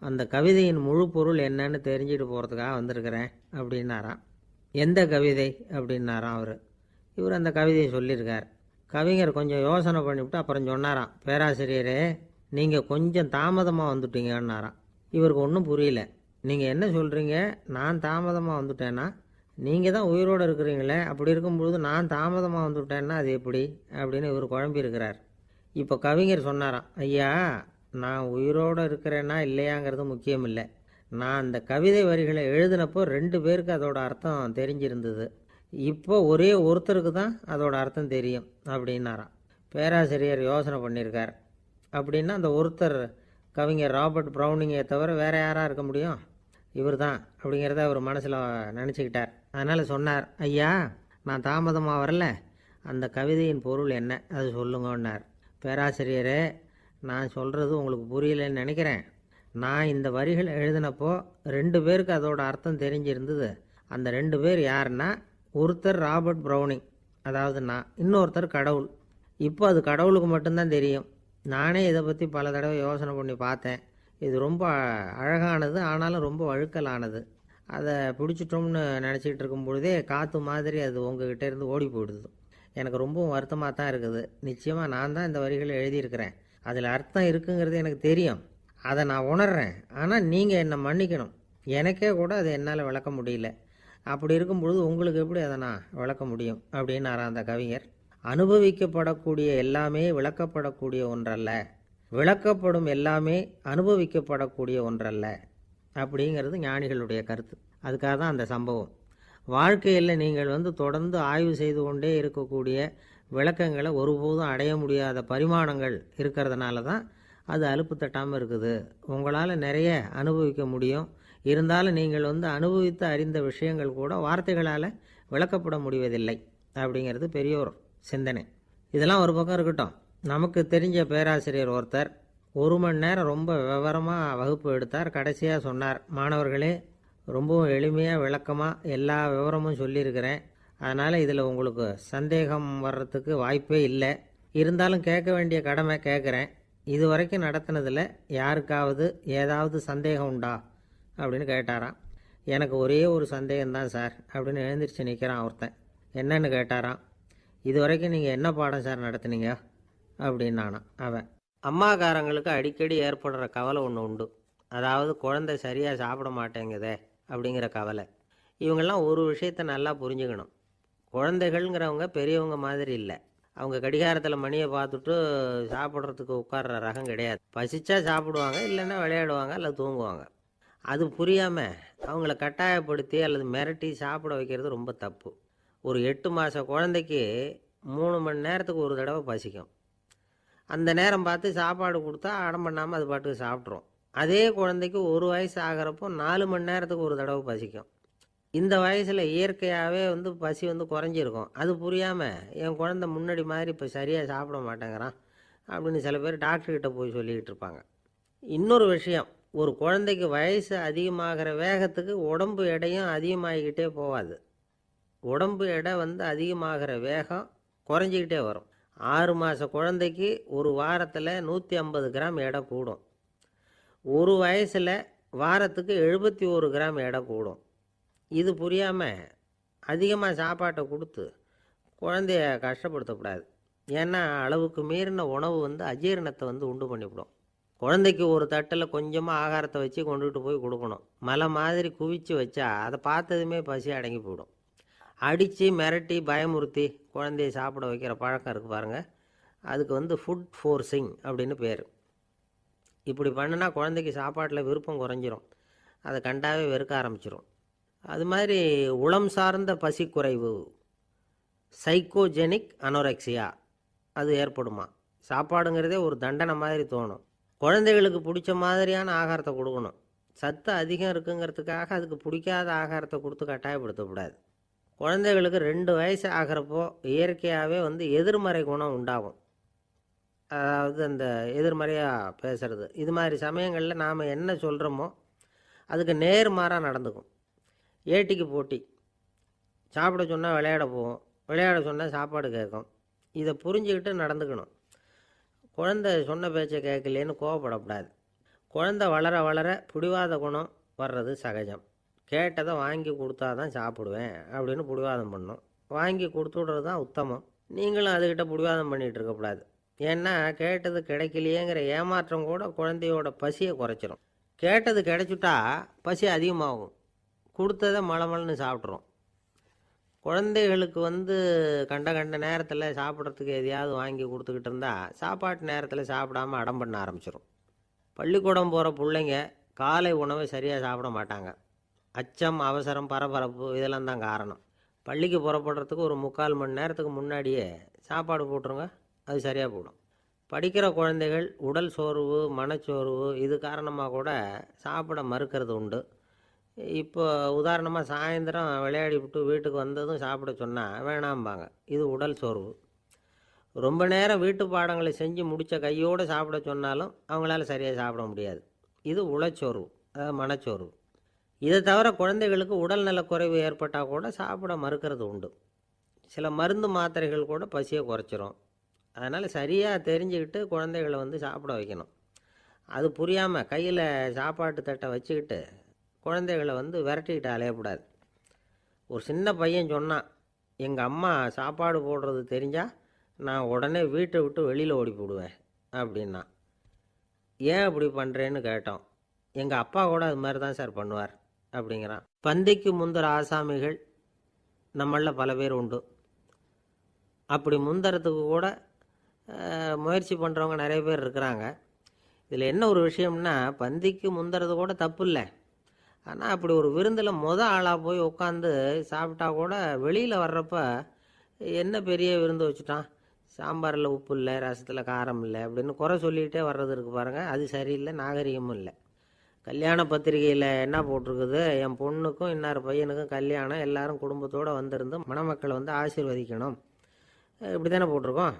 அந்த கவிதையின் முழு பொருள் என்னன்னு தெரிஞ்சுட்டு போகிறதுக்காக வந்திருக்கிறேன் அப்படின்னாராம். எந்த கவிதை அப்படின்னாராம் அவர். இவர் அந்த கவிதையை சொல்லியிருக்கார். கவிஞர் கொஞ்சம் யோசனை பண்ணிவிட்டு அப்புறம் சொன்னாராம், பேராசிரியரே, நீங்கள் கொஞ்சம் தாமதமாக வந்துட்டீங்கன்னாராம். இவருக்கு ஒன்றும் புரியல. நீங்கள் என்ன சொல்கிறீங்க? நான் தாமதமாக வந்துட்டேன்னா? நீங்கள் தான் உயிரோடு இருக்கிறீங்களே, அப்படி இருக்கும்பொழுது நான் தாமதமாக வந்துவிட்டேன்னா அது எப்படி அப்படின்னு இவர் குழம்பியிருக்கிறார். இப்போ கவிஞர் சொன்னாராம், ஐயா, நான் உயிரோடு இருக்கிறேன்னா இல்லையாங்கிறது முக்கியம் இல்லை. நான் அந்த கவிதை வரிகளை எழுதினப்போ 2 பேருக்கு அதோட அர்த்தம் தெரிஞ்சிருந்தது. இப்போ ஒரே ஒருத்தருக்கு தான் அதோட அர்த்தம் தெரியும் அப்படின்னாராம். பேராசிரியர் யோசனை பண்ணியிருக்கார். அப்படின்னா அந்த ஒருத்தர் கவிஞர் ராபர்ட் ப்ரௌனிங்கை தவிர வேறு யாராக இருக்க முடியும்? இவர் தான் அப்படிங்கிறத அவர் மனசில் நினச்சிக்கிட்டார். அதனால் சொன்னார், ஐயா, நான் தாமதமாக வரல, அந்த கவிதையின் பொருள் என்ன அது சொல்லுங்கன்னார். பேராசிரியரே, நான் சொல்கிறது உங்களுக்கு புரியலைன்னு நினைக்கிறேன். நான் இந்த வரிகள் எழுதினப்போ 2 பேருக்கு அதோட அர்த்தம் தெரிஞ்சிருந்தது. அந்த 2 பேர் யாருன்னா, ஒருத்தர் ராபர்ட் ப்ரௌனிங், அதாவது நான், இன்னொருத்தர் கடவுள். இப்போ அது கடவுளுக்கு மட்டும்தான் தெரியும். நானே இதை பற்றி பல தடவை யோசனை பண்ணி பார்த்தேன். இது ரொம்ப அழகானது, ஆனாலும் ரொம்ப வழுக்கலானது. அதை பிடிச்சிட்டோம்னு நினச்சிக்கிட்டு இருக்கும் பொழுதே காற்று மாதிரி அது உங்ககிட்ட இருந்து ஓடி போயிடுது. எனக்கு ரொம்பவும் வருத்தமாக தான் இருக்குது. நிச்சயமாக நான் தான் இந்த வரிகளை எழுதியிருக்கிறேன். அதில் அர்த்தம் இருக்குங்கிறது எனக்கு தெரியும். அதை நான் உணர்கிறேன். ஆனால் நீங்கள் என்னை மன்னிக்கணும். எனக்கே கூட அதை என்னால் விளக்க முடியல. அப்படி இருக்கும் பொழுது உங்களுக்கு எப்படி அதை நான் விளக்க முடியும் அப்படின்னாரா அந்த கவிஞர். அனுபவிக்கப்படக்கூடிய எல்லாமே விளக்கப்படக்கூடிய ஒன்றல்ல, விளக்கப்படும் எல்லாமே அனுபவிக்கப்படக்கூடிய ஒன்றல்ல அப்படிங்கிறது ஞானிகளுடைய கருத்து. அதுக்காக தான் அந்த சம்பவம். வாழ்க்கையில் நீங்கள் தொடர்ந்து ஆய்வு செய்து கொண்டே இருக்கக்கூடிய விளக்கங்களை ஒருபோதும் அடைய முடியாத பரிமாணங்கள் இருக்கிறதுனால தான் அது அலுப்பு தட்டாமல் இருக்குது. உங்களால் நிறைய அனுபவிக்க முடியும். இருந்தாலும் நீங்கள் அனுபவித்து அறிந்த விஷயங்கள் கூட வார்த்தைகளால் விளக்கப்பட முடிவதில்லை அப்படிங்கிறது பெரியோர் சிந்தனை. இதெல்லாம் ஒரு பக்கம் இருக்கட்டும். நமக்கு தெரிஞ்ச பேராசிரியர் ஒருத்தர் 1 மணி நேரம் ரொம்ப விவரமாக வகுப்பு எடுத்தார். கடைசியாக சொன்னார், மாணவர்களே, ரொம்பவும் எளிமையாக விளக்கமாக எல்லா விவரமும் சொல்லியிருக்கிறேன். அதனால் இதில் உங்களுக்கு சந்தேகம் வர்றதுக்கு வாய்ப்பே இல்லை. இருந்தாலும் கேட்க வேண்டிய கடமை கேட்குறேன். இது வரைக்கும் நடத்தினதில் யாருக்காவது ஏதாவது சந்தேகம் உண்டா அப்படின்னு கேட்டாராம். எனக்கு ஒரே ஒரு சந்தேகம்தான் சார் அப்படின்னு எழுந்திரிச்சு நிற்கிறான் ஒருத்தன். என்னன்னு கேட்டாராம். இது வரைக்கும் நீங்கள் என்ன பாடம் சார் நடத்துனீங்க அப்படின்னானான் அவன். அம்மாக்காரங்களுக்கு அடிக்கடி ஏற்படுற கவலை ஒன்று உண்டு. அதாவது குழந்தை சரியாக சாப்பிட மாட்டேங்குதே அப்படிங்கிற கவலை. இவங்கெல்லாம் ஒரு விஷயத்தை நல்லா புரிஞ்சுக்கணும். குழந்தைகள்ங்கிறவங்க பெரியவங்க மாதிரி இல்லை. அவங்க கடிகாரத்தில் மணியை பார்த்துட்டு சாப்பிட்றதுக்கு உட்கார்ற ரகம் கிடையாது. பசிச்சா சாப்பிடுவாங்க, இல்லைன்னா விளையாடுவாங்க, அல்லது தூங்குவாங்க. அது புரியாமல் அவங்கள கட்டாயப்படுத்தி அல்லது மிரட்டி சாப்பிட வைக்கிறது ரொம்ப தப்பு. ஒரு 8 மாத குழந்தைக்கு 3 மணி நேரத்துக்கு ஒரு தடவை பசிக்கும். அந்த நேரம் பார்த்து சாப்பாடு கொடுத்தா அடம் பண்ணாமல் அது பாட்டுக்கு சாப்பிட்ரும். அதே குழந்தைக்கு 1 வயசு ஆகிறப்போ 4 மணி நேரத்துக்கு ஒரு தடவை பசிக்கும். இந்த வயசில் இயற்கையாகவே பசி குறைஞ்சிருக்கும். அது புரியாமல் என் குழந்தை முன்னாடி மாதிரி இப்போ சரியாக சாப்பிட மாட்டேங்கிறான் அப்படின்னு சில பேர் டாக்டர்கிட்ட போய் சொல்லிக்கிட்டு இருப்பாங்க. இன்னொரு விஷயம், ஒரு குழந்தைக்கு வயசு அதிகமாகிற வேகத்துக்கு உடம்பு எடையும் அதிகமாகிக்கிட்டே போகாது. உடம்பு எடை அதிகமாகிற வேகம் குறைஞ்சிக்கிட்டே வரும். 6 மாத குழந்தைக்கு ஒரு வாரத்தில் 150 கிராம் எடை கூடும். ஒரு வயசில் வாரத்துக்கு 71 கிராம் எடை கூடும். இது புரியாமல் அதிகமாக சாப்பாட்டை கொடுத்து குழந்தைய கஷ்டப்படுத்தக்கூடாது. ஏன்னா அளவுக்கு மீறின உணவு அஜீரணத்தை உண்டு பண்ணிவிடும். குழந்தைக்கு ஒரு தட்டில் கொஞ்சமாக ஆகாரத்தை வச்சு கொண்டுகிட்டு போய் கொடுக்கணும். மலை மாதிரி குவிச்சு வச்சா அதை பார்த்ததுமே பசி அடங்கி போயிடும். அடித்து மிரட்டி பயமுறுத்தி குழந்தைய சாப்பிட வைக்கிற பழக்கம் இருக்குது பாருங்கள். அதுக்கு ஃபுட் ஃபோர்ஸிங் அப்படின்னு பேர். இப்படி பண்ணினா குழந்தைக்கு சாப்பாட்டில் விருப்பம் குறைஞ்சிரும். அதை கண்டாவே வெறுக்க ஆரம்பிச்சிடும். அது மாதிரி உளம் சார்ந்த பசி குறைவு, சைக்கோஜெனிக் அனோரெக்சியா, அது ஏற்படுமா. சாப்பாடுங்கிறதே ஒரு தண்டனை மாதிரி தோணும். குழந்தைகளுக்கு பிடிச்ச மாதிரியான ஆகாரத்தை கொடுக்கணும். சத்து அதிகம் இருக்குங்கிறதுக்காக அதுக்கு பிடிக்காத ஆகாரத்தை கொடுத்து கட்டாயப்படுத்தக்கூடாது. குழந்தைகளுக்கு 2 வயசு ஆகிறப்போ இயற்கையாகவே எதிர்மறை குணம் உண்டாகும். அதாவது அந்த எதிர்மறையாக பேசுறது, இது மாதிரி சமயங்களில் நாம் என்ன சொல்கிறோமோ அதுக்கு நேர்மாறாக நடந்துக்கும். ஏட்டிக்கு போட்டி, சாப்பிட சொன்னால் விளையாட போகும், விளையாட சொன்னால் சாப்பாடு கேட்கும். இதை புரிஞ்சுக்கிட்டு நடந்துக்கணும். குழந்தை சொன்ன பேச்சை கேட்கலேன்னு கோவப்படக்கூடாது. குழந்தை வளர வளர பிடிவாத குணம் வர்றது சகஜம். கேட்டதை வாங்கி கொடுத்தா தான் சாப்பிடுவேன் அப்படின்னு பிடிவாதம் பண்ணும். வாங்கி கொடுத்து விடுறது தான் உத்தமம். நீங்களும் அதுக்கிட்ட பிடிவாதம் பண்ணிகிட்டு இருக்கக்கூடாது. ஏன்னா கேட்டது கிடைக்கலையேங்கிற ஏமாற்றம் கூட குழந்தையோட பசியை குறைச்சிரும். கேட்டது கிடைச்சிட்டா பசி அதிகமாகும், கொடுத்ததை மலமலன்னு சாப்பிட்றோம். குழந்தைகளுக்கு கண்ட கண்ட நேரத்தில் சாப்பிட்றதுக்கு எதையாவது வாங்கி கொடுத்துக்கிட்டு இருந்தால் சாப்பாட்டு நேரத்தில் சாப்பிடாமல் அடம் பண்ண ஆரம்பிச்சிடும். பள்ளிக்கூடம் போகிற பிள்ளைங்க காலை உணவை சரியாக சாப்பிட மாட்டாங்க. அச்சம், அவசரம், பரபரப்பு இதெல்லாம் தான் காரணம். பள்ளிக்கு புறப்படுறதுக்கு ஒரு 3/4 மணி நேரத்துக்கு முன்னாடியே சாப்பாடு போட்டுருங்க, அது சரியாக போடும். படிக்கிற குழந்தைகள் உடல் சோர்வு, மனச்சோர்வு இது காரணமாக கூட சாப்பிட மறுக்கிறது உண்டு. இப்போ உதாரணமாக சாயந்தரம் விளையாடி விட்டு வீட்டுக்கு வந்ததும் சாப்பிட சொன்னால் வேணாம்பாங்க. இது உடல் சோர்வு. ரொம்ப நேரம் வீட்டு பாடங்களை செஞ்சு முடித்த கையோடு சாப்பிட சொன்னாலும் அவங்களால சரியாக சாப்பிட முடியாது. இது உளச்சோர்வு, அதாவது மனச்சோர்வு. இதை தவிர குழந்தைகளுக்கு உடல்நலக் குறைவு ஏற்பட்டால் கூட சாப்பிட மறுக்கிறது உண்டு. சில மருந்து மாத்திரைகள் கூட பசியை குறைச்சிரும். அதனால் சரியாக தெரிஞ்சுக்கிட்டு குழந்தைகளை சாப்பிட வைக்கணும். அது புரியாமல் கையில் சாப்பாட்டு தட்டை வச்சுக்கிட்டு குழந்தைகளை விரட்டிக்கிட்டு அலையக்கூடாது. ஒரு சின்ன பையன் சொன்னான், எங்கள் அம்மா சாப்பாடு போடுறது தெரிஞ்சால் நான் உடனே வீட்டை விட்டு வெளியில் ஓடி போடுவேன் அப்படின்னா. ஏன் அப்படி பண்ணுறேன்னு கேட்டோம். எங்கள் அப்பா கூட அது மாதிரி தான் சார் பண்ணுவார் அப்படிங்கிறான். பந்திக்கு முந்துற ஆசாமிகள் நம்மளில் பல பேர் உண்டு. அப்படி முந்துறதுக்கு கூட முயற்சி பண்ணுறவங்க நிறைய பேர் இருக்கிறாங்க. இதில் என்ன ஒரு விஷயம்னா, பந்திக்கு முந்துறது கூட தப்பு இல்லை. ஆனால் அப்படி ஒரு விருந்தில் ஆளாக போய் உட்காந்து சாப்பிட்டா கூட வெளியில் வர்றப்ப என்ன பெரிய விருந்து வச்சுட்டான், சாம்பாரில் உப்பு இல்லை, ரசத்தில் காரம் இல்லை அப்படின்னு குறை சொல்லிகிட்டே வர்றது இருக்குது பாருங்கள். அது சரியில்லை, நாகரிகமும் இல்லை. கல்யாண பத்திரிகையில் என்ன போட்டிருக்குது, என் பொண்ணுக்கும் இன்னார் பையனுக்கும் கல்யாணம், எல்லாரும் குடும்பத்தோடு வந்திருந்து மணமக்களை ஆசீர்வதிக்கணும், இப்படி தானே போட்டிருக்கோம்.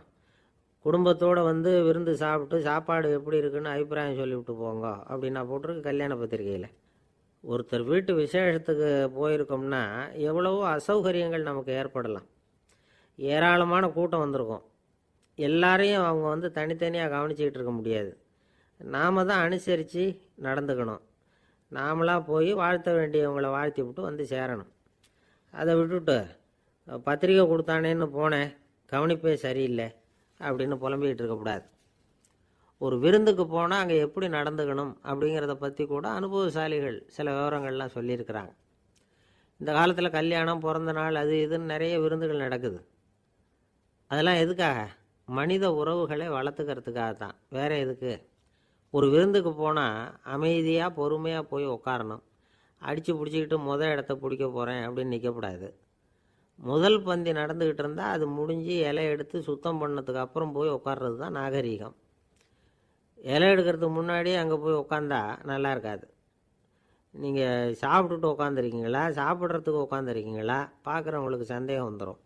குடும்பத்தோடு விருந்து சாப்பிட்டு சாப்பாடு எப்படி இருக்குன்னு அபிப்பிராயம் சொல்லிவிட்டு போங்க அப்படின்னா போட்டிருக்கு கல்யாண பத்திரிகையில். ஒருத்தர் வீட்டு விசேஷத்துக்கு போயிருக்கோம்னா எவ்வளவோ அசௌகரியங்கள் நமக்கு ஏற்படலாம். ஏராளமான கூட்டம் வந்திருக்கும். எல்லாரையும் அவங்க தனித்தனியாக கவனிச்சிக்கிட்டு இருக்க முடியாது. நாம் தான் அனுசரித்து நடந்துக்கணும். நாமளாக போய் வாழ்த்த வேண்டியவங்களை வாழ்த்தி விட்டு சேரணும். அதை விட்டுட்டு பத்திரிக்கை கொடுத்தானேன்னு போனேன், கவனிப்பே சரியில்லை அப்படின்னு புலம்பிக்கிட்டு இருக்கக்கூடாது. ஒரு விருந்துக்கு போனால் அங்கே எப்படி நடந்துக்கணும் அப்படிங்கிறத பற்றி கூட அனுபவசாலிகள் சில விவரங்கள்லாம் சொல்லியிருக்கிறாங்க. இந்த காலத்தில் கல்யாணம், பிறந்த நாள், அது இதுன்னு நிறைய விருந்துகள் நடக்குது. அதெல்லாம் எதுக்காக? மனித உறவுகளை வளர்த்துக்கிறதுக்காக தான், வேறு எதுக்கு? ஒரு விருந்துக்கு போனால் அமைதியாக பொறுமையாக போய் உட்காரணும். அடித்து பிடிச்சிக்கிட்டு இடத்த பிடிக்க போகிறேன் அப்படின்னு நிற்கக்கூடாது. முதல் பந்தி நடந்துக்கிட்டு இருந்தால் அது முடிஞ்சு இலை எடுத்து சுத்தம் பண்ணதுக்கு அப்புறம் போய் உட்கார்றது தான் நாகரீகம். இலை எடுக்கிறதுக்கு முன்னாடியே அங்கே போய் உட்காந்தா நல்லா இருக்காது. நீங்கள் சாப்பிட்டுட்டு உட்காந்துருக்கீங்களா, சாப்பிட்றதுக்கு உட்காந்துருக்கீங்களா, பார்க்குறவங்களுக்கு சந்தேகம் வந்துடும்.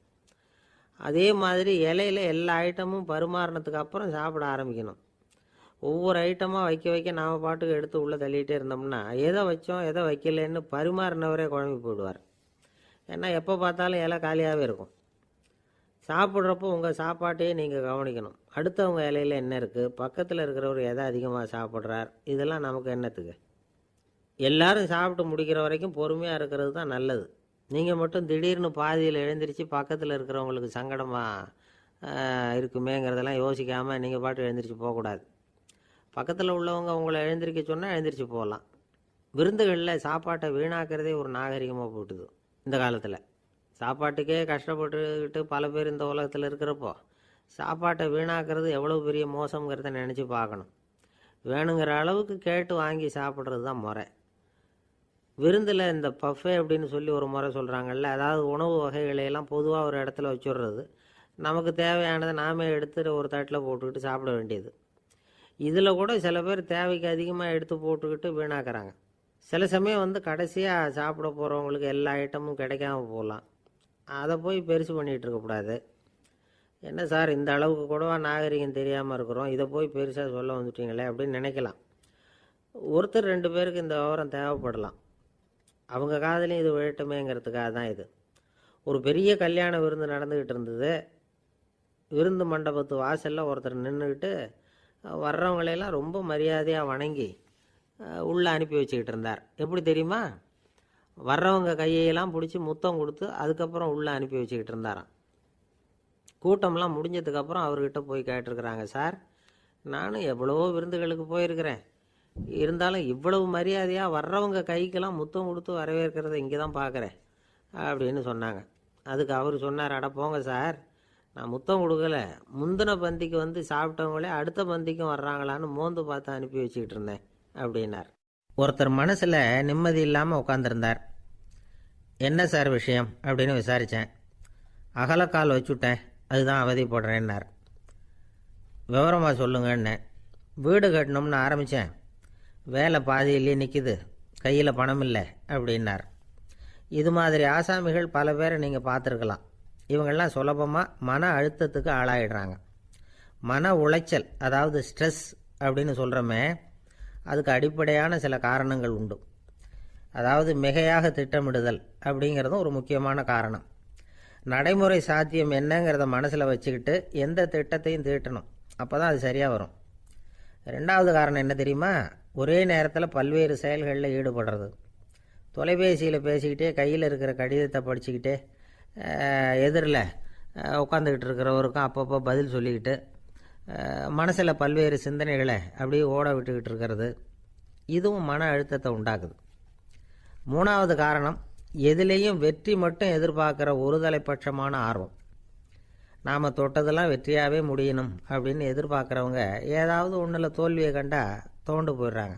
அதே மாதிரி இலையில் எல்லா ஐட்டமும் பரிமாறினதுக்கு அப்புறம் சாப்பிட ஆரம்பிக்கணும். ஒவ்வொரு ஐட்டமாக வைக்க வைக்க நாம் பாட்டுக்கு எடுத்து உள்ளே தள்ளிகிட்டே இருந்தோம்னா எதை வச்சோம் எதை வைக்கலன்னு பரிமாறினவரே குழம்பி போயிடுவார். ஏன்னா எப்போ பார்த்தாலும் இலை காலியாகவே இருக்கும். சாப்பிட்றப்போ உங்கள் சாப்பாட்டையே நீங்கள் கவனிக்கணும். அடுத்தவங்க இலையில் என்ன இருக்குது, பக்கத்தில் இருக்கிறவர் எதை அதிகமாக சாப்பிட்றார், இதெல்லாம் நமக்கு என்னத்துக்கு? எல்லாரும் சாப்பிட்டு முடிக்கிற வரைக்கும் பொறுமையாக இருக்கிறது தான் நல்லது. நீங்கள் மட்டும் திடீர்னு பாதியில் எழுந்திரிச்சு பக்கத்தில் இருக்கிறவங்களுக்கு சங்கடமாக இருக்குமேங்கிறதெல்லாம் யோசிக்காமல் நீங்கள் பாட்டு எழுந்திரிச்சு போகக்கூடாது. பக்கத்தில் உள்ளவங்க உங்களை எழுந்திரிக்க சொன்னால் எழுந்திரிச்சு போகலாம். விருந்துகளில் சாப்பாட்டை வீணாக்கிறதே ஒரு நாகரிகமாக போட்டுது. இந்த காலத்தில் சாப்பாட்டுக்கே கஷ்டப்பட்டுக்கிட்டு பல பேர் இந்த உலகத்தில் இருக்கிறப்போ சாப்பாட்டை வீணாக்கிறது எவ்வளோ பெரிய மோசங்கிறத நினச்சி பார்க்கணும். வேணுங்கிற அளவுக்கு கேட்டு வாங்கி சாப்பிட்றது தான் முறை. விருந்தில் இந்த பஃபே அப்படின்னு சொல்லி ஒரு முறை சொல்கிறாங்கல்ல, அதாவது உணவு வகைகளையெல்லாம் பொதுவாக ஒரு இடத்துல வச்சுடுறது, நமக்கு தேவையானதை நாமே எடுத்து ஒரு தட்டில் போட்டுக்கிட்டு சாப்பிட வேண்டியது. இதில் கூட சில பேர் தேவைக்கு அதிகமாக எடுத்து போட்டுக்கிட்டு வீணாக்குறாங்க. சில சமயம் வந்து கடைசியாக சாப்பிட போகிறவங்களுக்கு எல்லா ஐட்டமும் கிடைக்காம போகலாம். அதை போய் பெருசு பண்ணிகிட்டு இருக்கக்கூடாது. என்ன சார் இந்த அளவுக்கு கூடவா நாகரிகம் தெரியாமல் இருக்கிறோம், இதை போய் பெருசாக சொல்ல வந்துட்டீங்களே அப்படின்னு நினைக்கலாம். ஒருத்தர் 2 பேருக்கு இந்த விவரம் தேவைப்படலாம். அவங்க காதலையும் இது விழட்டுமேங்கிறதுக்காக தான் இது. ஒரு பெரிய கல்யாண விருந்து நடந்துக்கிட்டு இருந்தது. விருந்து மண்டபத்து வாசலில் ஒருத்தர் நின்றுக்கிட்டு வர்றவங்களையெல்லாம் ரொம்ப மரியாதையாக வணங்கி உள்ளே அனுப்பி வச்சுக்கிட்டு இருந்தார். எப்படி தெரியுமா? வர்றவங்க கையெல்லாம் பிடிச்சி முத்தம் கொடுத்து அதுக்கப்புறம் உள்ளே அனுப்பி வச்சுக்கிட்டு இருந்தாராம். கூட்டம்லாம் முடிஞ்சதுக்கப்புறம் அவர்கிட்ட போய் கேட்டிருக்கிறாங்க, சார் நானும் எவ்வளவோ விருந்துகளுக்கு போயிருக்கிறேன், இருந்தாலும் இவ்வளவு மரியாதையாக வர்றவங்க கைக்கெல்லாம் முத்தம் கொடுத்து வரவேற்கிறத இங்கே தான் பார்க்குறேன் அப்படின்னு சொன்னாங்க. அதுக்கு அவர் சொன்னார், அட போங்க சார், நான் முத்தம் கொடுக்கல, முந்தின பந்திக்கு வந்து சாப்பிட்டவங்களே அடுத்த பந்திக்கும் வர்றாங்களான்னு மோந்து பார்த்து அனுப்பி வச்சுக்கிட்டு இருந்தேன் அப்படின்னார். ஒருத்தர் மனசில் நிம்மதி இல்லாமல் உட்காந்துருந்தார். என்ன சார் விஷயம் அப்படின்னு விசாரித்தேன். அகலக்கால் வச்சுட்டேன், அதுதான் அவதிப்படுறேன்னார். விவரமாக சொல்லுங்கன்னு. வீடு கட்டணும்னு ஆரம்பித்தேன், வேலை பாதியிலே நிற்கிது, கையில் பணம் இல்லை அப்படின்னார். இது மாதிரி ஆசாமிகள் பல பேரை நீங்கள் பார்த்துருக்கலாம். இவங்கெல்லாம் சுலபமாக மன அழுத்தத்துக்கு ஆளாயிடுறாங்க. மன உளைச்சல், அதாவது ஸ்ட்ரெஸ் அப்படின்னு சொல்கிறோமே, அதுக்கு அடிப்படையான சில காரணங்கள் உண்டு. அதாவது மிகையாக திட்டமிடுதல் அப்படிங்கிறதும் ஒரு முக்கியமான காரணம். நடைமுறை சாத்தியம் என்னங்கிறத மனசில் வச்சுக்கிட்டு எந்த திட்டத்தையும் தீட்டணும், அப்போ தான் அது சரியாக வரும். 2வது காரணம் என்ன தெரியுமா? ஒரே நேரத்தில் பல்வேறு செயல்களில் ஈடுபடுறது. தொலைபேசியில் பேசிக்கிட்டே கையில் இருக்கிற கடிதத்தை படிச்சுக்கிட்டே எதிரில் உட்காந்துக்கிட்டு இருக்கிறவருக்கும் அப்பப்போ பதில் சொல்லிக்கிட்டு மனசில் பல்வேறு சிந்தனைகளை அப்படியே ஓட விட்டுக்கிட்டு இருக்கிறது, இதுவும் மன அழுத்தத்தை உண்டாக்குது. 3வது காரணம், எதிலேயும் வெற்றி மட்டும் எதிர்பார்க்குற ஒருதலைப்பட்சமான ஆர்வம். நாம் தொட்டதெல்லாம் வெற்றியாகவே முடியணும் அப்படின்னு எதிர்பார்க்குறவங்க ஏதாவது ஒன்றில் தோல்வியை கண்டால் தோண்டு போயிடுறாங்க.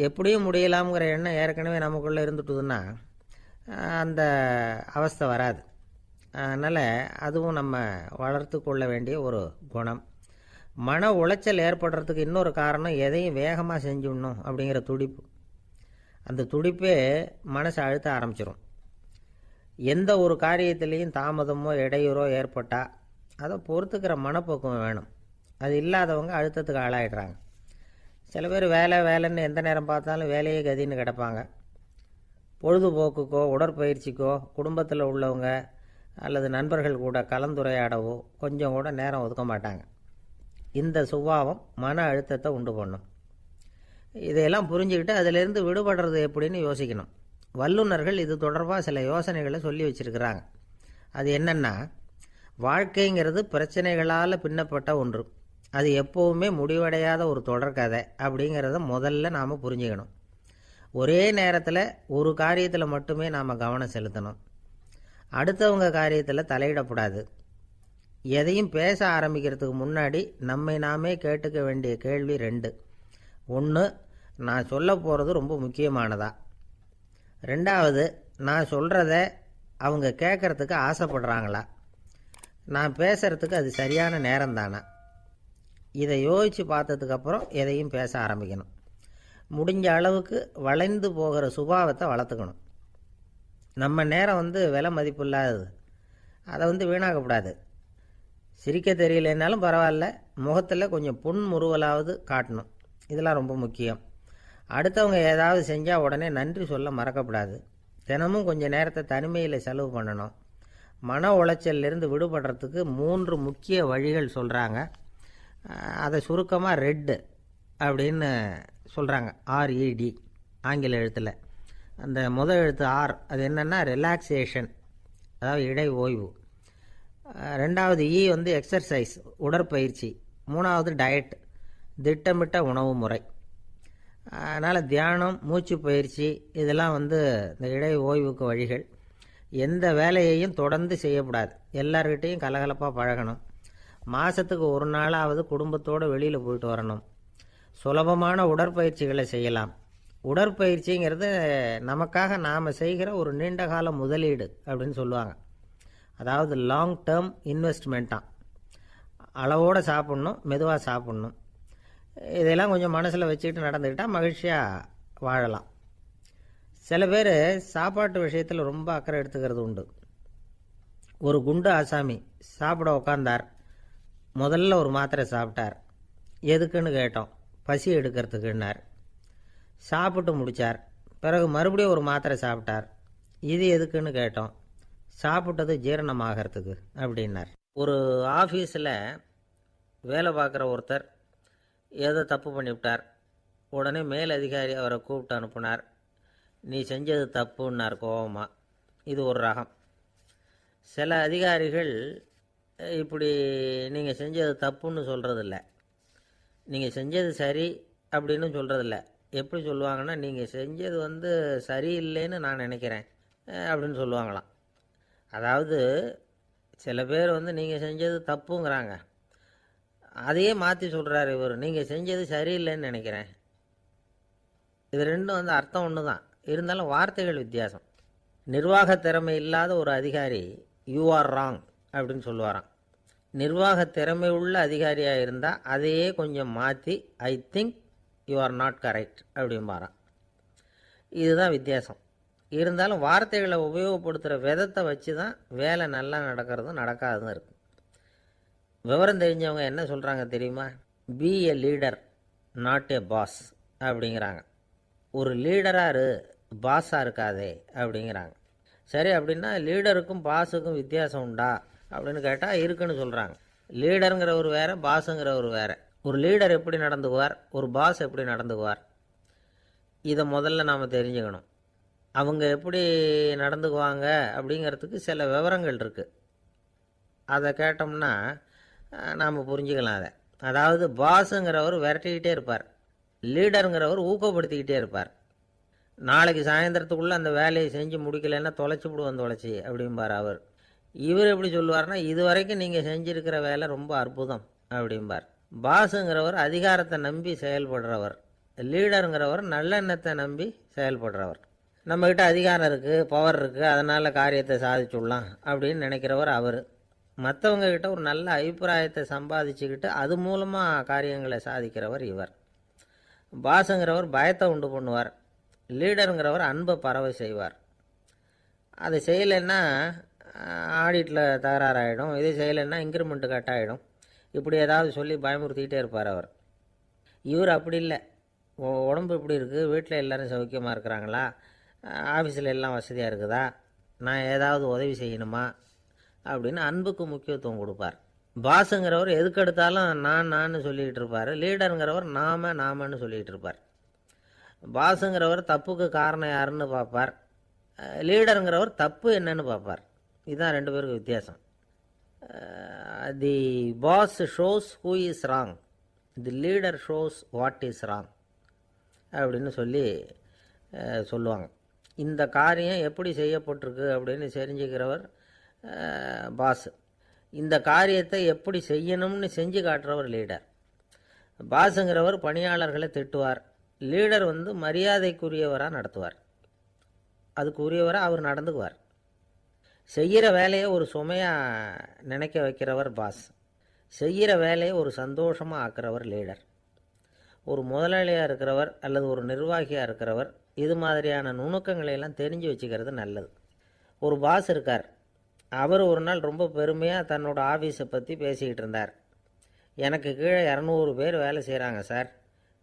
எப்படியும் முடியலாம்ங்கிற எண்ணம் ஏற்கனவே நமக்குள்ளே இருந்துட்டுதுன்னா அந்த அவஸ்தை வராது. அதனால் அதுவும் நம்ம வளர்த்து கொள்ள வேண்டிய ஒரு குணம். மன உளைச்சல் ஏற்படுறதுக்கு இன்னொரு காரணம், எதையும் வேகமாக செஞ்சுடணும் அப்படிங்கிற துடிப்பு. அந்த துடிப்பே மனசை அழுத்த ஆரம்பிச்சிடும். எந்த ஒரு காரியத்திலையும் தாமதமோ இடையூறோ ஏற்பட்டால் அதை பொறுத்துக்கிற மனப்போக்கம் வேணும். அது இல்லாதவங்க அழுத்தத்துக்கு ஆளாயிடுறாங்க. சில பேர் வேலைன்னு எந்த நேரம் பார்த்தாலும் வேலையே கதின்னு கிடப்பாங்க. பொழுதுபோக்குக்கோ உடற்பயிற்சிக்கோ குடும்பத்தில் உள்ளவங்க அல்லது நண்பர்கள் கூட கலந்துரையாடவோ கொஞ்சம் கூட நேரம் ஒதுக்க மாட்டாங்க. இந்த சுபாவம் மன அழுத்தத்தை உண்டு பண்ணும். இதையெல்லாம் புரிஞ்சுக்கிட்டு அதிலிருந்து விடுபடுறது எப்படின்னு யோசிக்கணும். வல்லுநர்கள் இது தொடர்பாக சில யோசனைகளை சொல்லி வச்சுருக்கிறாங்க. அது என்னென்னா, வாழ்க்கைங்கிறது பிரச்சனைகளால் பின்னப்பட்ட ஒன்று, அது எப்போவுமே முடிவடையாத ஒரு தொடர்கதை அப்படிங்கிறத முதல்ல நாம் புரிஞ்சுக்கணும். ஒரே நேரத்தில் ஒரு காரியத்தில் மட்டுமே நாம் கவனம் செலுத்தணும். அடுத்தவங்க காரியத்தில் தலையிடக்கூடாது. எதையும் பேச ஆரம்பிக்கிறதுக்கு முன்னாடி நம்மை நாமே கேட்டுக்க வேண்டிய கேள்வி 2. 1, நான் சொல்ல போகிறது ரொம்ப முக்கியமானதா? 2வது, நான் சொல்கிறத அவங்க கேட்குறதுக்கு ஆசைப்படுறாங்களா? நான் பேசுகிறதுக்கு அது சரியான நேரம் தானா? இதை யோசித்து பார்த்ததுக்கப்புறம் எதையும் பேச ஆரம்பிக்கணும். முடிஞ்ச அளவுக்கு வளைந்து போகிற சுபாவத்தை வளர்த்துக்கணும். நம்ம நேரம் விலை மதிப்பு இல்லாதது, அதை வீணாக்கக்கூடாது. சிரிக்க தெரியலைன்னாலும் பரவாயில்ல, முகத்தில் கொஞ்சம் புன்முறுவலாவது காட்டணும். இதெல்லாம் ரொம்ப முக்கியம். அடுத்தவங்க ஏதாவது செஞ்சால் உடனே நன்றி சொல்ல மறக்கக்கூடாது. தினமும் கொஞ்சம் நேரத்தை தனிமையில் செலவு பண்ணணும். மன உளைச்சலிருந்து விடுபடுறதுக்கு 3 முக்கிய வழிகள் சொல்கிறாங்க. அதை சுருக்கமாக ரெட் அப்படின்னு சொல்கிறாங்க. RED ஆங்கில எழுத்தில். அந்த முதல் எழுத்து R, அது என்னென்னா ரிலாக்ஸேஷன், அதாவது இடை ஓய்வு. 2வது E எக்ஸர்சைஸ், உடற்பயிற்சி. 3வது டயட், திட்டமிட்ட உணவு முறை. அதனால் தியானம், மூச்சு பயிற்சி இதெல்லாம் இந்த இடை ஓய்வுக்கு வழிகள். எந்த வேலையையும் தொடர்ந்து செய்யக்கூடாது. எல்லார்கிட்டையும் கலகலப்பாக பழகணும். மாதத்துக்கு ஒரு நாளாவது குடும்பத்தோடு வெளியில் போயிட்டு வரணும். சுலபமான உடற்பயிற்சிகளை செய்யலாம். உடற்பயிற்சிங்கிறது நமக்காக நாம் செய்கிற ஒரு நீண்டகால முதலீடு அப்படின்னு சொல்லுவாங்க. அதாவது லாங் டேர்ம் இன்வெஸ்ட்மெண்ட்டாக. அளவோடு சாப்பிட்ணும், மெதுவாக சாப்பிட்ணும். இதெல்லாம் கொஞ்சம் மனசில் வச்சுக்கிட்டு நடந்துக்கிட்டால் மகிழ்ச்சியாக வாழலாம். சில பேர் சாப்பாட்டு விஷயத்தில் ரொம்ப அக்கறை எடுத்துக்கிறது உண்டு. ஒரு குண்டு ஆசாமி சாப்பிட உக்காந்தார். முதல்ல ஒரு மாத்திரை சாப்பிட்டார். எதுக்குன்னு கேட்டோம். பசி எடுக்கிறதுக்குன்னார். சாப்பிட்டு முடித்தார். பிறகு மறுபடியும் ஒரு மாத்திரை சாப்பிட்டார். இது எதுக்குன்னு கேட்டோம். சாப்பிட்டது ஜீரணமாகறதுக்கு அப்படின்னார். ஒரு ஆஃபீஸில் வேலை பார்க்குற ஒருத்தர் ஏதோ தப்பு பண்ணிவிட்டார். உடனே மேல் அதிகாரி அவரை கூப்பிட்டு அனுப்புனார். நீ செஞ்சது தப்புன்னார் கோபமாக. இது ஒரு ரகம். சில அதிகாரிகள் இப்படி நீங்கள் செஞ்சது தப்புன்னு சொல்கிறதில்ல, நீங்கள் செஞ்சது சரி அப்படின்னு சொல்கிறதில்ல. எப்படி சொல்லுவாங்கன்னா, நீங்கள் செஞ்சது சரியில்லைன்னு நான் நினைக்கிறேன் அப்படின்னு சொல்லுவாங்களாம். அதாவது சில பேர் நீங்கள் செஞ்சது தப்புங்கிறாங்க, அதையே மாற்றி சொல்கிறார் இவர், நீங்கள் செஞ்சது சரியில்லைன்னு நினைக்கிறேன். இது ரெண்டும் அர்த்தம் ஒன்று தான், இருந்தாலும் வார்த்தைகள் வித்தியாசம். நிர்வாக திறமை இல்லாத ஒரு அதிகாரி யூ ஆர் ராங் அப்படின்னு சொல்லுவாராம். நிர்வாக திறமை உள்ள அதிகாரியாக இருந்தால் அதையே கொஞ்சம் மாற்றி I think you are not correct அப்படிம்பாராம். இதுதான் வித்தியாசம். இருந்தாலும் வார்த்தைகளை உபயோகப்படுத்துகிற விதத்தை வச்சு தான் வேலை நல்லா நடக்கிறதும் நடக்காததும் இருக்குது. விவரம் தெரிஞ்சவங்க என்ன சொல்கிறாங்க தெரியுமா? Be a leader not a boss அப்படிங்கிறாங்க. ஒரு லீடராக பாஸாக இருக்காதே அப்படிங்கிறாங்க. சரி, அப்படின்னா லீடருக்கும் பாஸுக்கும் வித்தியாசம் உண்டா அப்படின்னு கேட்டால் இருக்குன்னு சொல்கிறாங்க. லீடருங்கிறவர் வேறு, பாஸுங்கிறவர் வேறு. ஒரு லீடர் எப்படி நடந்துக்குவார், ஒரு பாஸ் எப்படி நடந்துக்குவார், இதை முதல்ல நாம் தெரிஞ்சுக்கணும். அவங்க எப்படி நடந்துக்குவாங்க அப்படிங்கிறதுக்கு சில விவரங்கள் இருக்குது. அதை கேட்டோம்னா நாம் புரிஞ்சுக்கலாம் அதை. அதாவது பாஸுங்கிறவர் விரட்டிக்கிட்டே இருப்பார், லீடருங்கிறவர் ஊக்கப்படுத்திக்கிட்டே இருப்பார். நாளைக்கு சாயந்தரத்துக்குள்ளே அந்த வேலையை செஞ்சு முடிக்கலைன்னா தொலைச்சி விடுவோம் தொலைச்சி அப்படிம்பார் அவர். இவர் எப்படி சொல்லுவார்னா, இது வரைக்கும் நீங்கள் செஞ்சுருக்கிற வேலை ரொம்ப அற்புதம் அப்படிம்பார். பாஸுங்கிறவர் அதிகாரத்தை நம்பி செயல்படுறவர், லீடருங்கிறவர் நல்லெண்ணத்தை நம்பி செயல்படுறவர். நம்மக்கிட்ட அதிகாரம் இருக்குது, பவர் இருக்குது, அதனால் காரியத்தை சாதிச்சுடலாம் அப்படின்னு நினைக்கிறவர் அவர். மற்றவங்கக்கிட்ட ஒரு நல்ல அபிப்பிராயத்தை சம்பாதிச்சுக்கிட்டு அது மூலமாக காரியங்களை சாதிக்கிறவர் இவர். பாஸுங்கிறவர் பயத்தை உண்டு பண்ணுவார், லீடருங்கிறவர் அன்பை பரவ செய்வார். அதை செய்யலைன்னா ஆடிட்டில் தகராறாயிடும், இதை செய்யலைன்னா இன்க்ரிமெண்ட்டு கட் ஆகிடும், இப்படி ஏதாவது சொல்லி பயமுறுத்திக்கிட்டே இருப்பார் அவர். இவர் அப்படி இல்லை. உடம்பு இப்படி இருக்குது, வீட்டில் எல்லோரும் சௌக்கியமாக இருக்கிறாங்களா, ஆஃபீஸில் எல்லாம் வசதியாக இருக்குதா, நான் ஏதாவது உதவி செய்யணுமா அப்படின்னு அன்புக்கு முக்கியத்துவம் கொடுப்பார். பாஸுங்கிறவர் எதுக்கெடுத்தாலும் நான் சொல்லிக்கிட்டு இருப்பார், லீடருங்கிறவர் நாமன்னு சொல்லிக்கிட்டு இருப்பார். பாஸுங்கிறவர் தப்புக்கு காரணம் யாருன்னு பார்ப்பார், லீடருங்கிறவர் தப்பு என்னன்னு பார்ப்பார். இதுதான் ரெண்டு பேருக்கு வித்தியாசம். The boss shows who is wrong, the leader shows what is wrong அப்படின்னு சொல்லுவாங்க. இந்த காரியம் எப்படி செய்யப்பட்டிருக்கு அப்படின்னு தெரிஞ்சுக்கிறவர் பாஸ். இந்த காரியத்தை எப்படி செய்யணும்னு செஞ்சு காட்டுறவர் லீடர். பாஸுங்கிறவர் பணியாளர்களை திட்டுவார், லீடர் மரியாதைக்குரியவராக நடத்துவார், அதுக்குரியவராக அவர் நடந்துக்குவார். செய்கிற வேலையை ஒரு சுமையாக நினைக்க வைக்கிறவர் பாஸ், செய்கிற வேலையை ஒரு சந்தோஷமாக ஆக்கிறவர் லீடர். ஒரு முதலாளியாக இருக்கிறவர் அல்லது ஒரு நிர்வாகியாக இருக்கிறவர் இது மாதிரியான நுணுக்கங்களையெல்லாம் தெரிஞ்சு வச்சுக்கிறது நல்லது. ஒரு பாஸ் இருக்கார், அவர் ஒரு நாள் ரொம்ப பெருமையாக தன்னோட ஆஃபீஸை பற்றி பேசிக்கிட்டு இருந்தார். எனக்கு கீழே 200 பேர் வேலை செய்கிறாங்க சார்,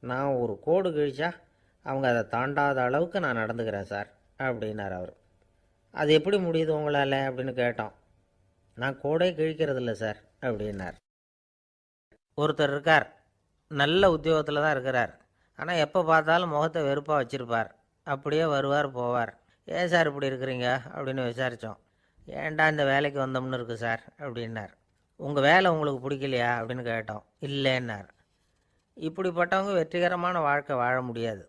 நான் ஒரு கோடு கிழிச்சா அவங்க அதை தாண்டாத அளவுக்கு நான் நடந்துக்கிறேன் சார் அப்படின்னார் அவர். அது எப்படி முடியுது உங்களால் அப்படின்னு கேட்டோம். நான் கோடே கிழிக்கிறதில்ல சார் அப்படின்னார். ஒருத்தர் இருக்கார், நல்ல உத்தியோகத்தில் தான் இருக்கிறார், ஆனால் எப்போ பார்த்தாலும் முகத்தை வெறுப்பாக வச்சுருப்பார், அப்படியே வருவார் போவார். ஏன் சார் இப்படி இருக்கிறீங்க அப்படின்னு விசாரித்தோம். ஏன்டா இந்த வேலைக்கு வந்தோம்னு இருக்குது சார் அப்படின்னார். உங்கள் வேலை உங்களுக்கு பிடிக்கலையா அப்படின்னு கேட்டோம். இல்லைன்னார். இப்படிப்பட்டவங்க வெற்றிகரமான வாழ்க்கை வாழ முடியாது.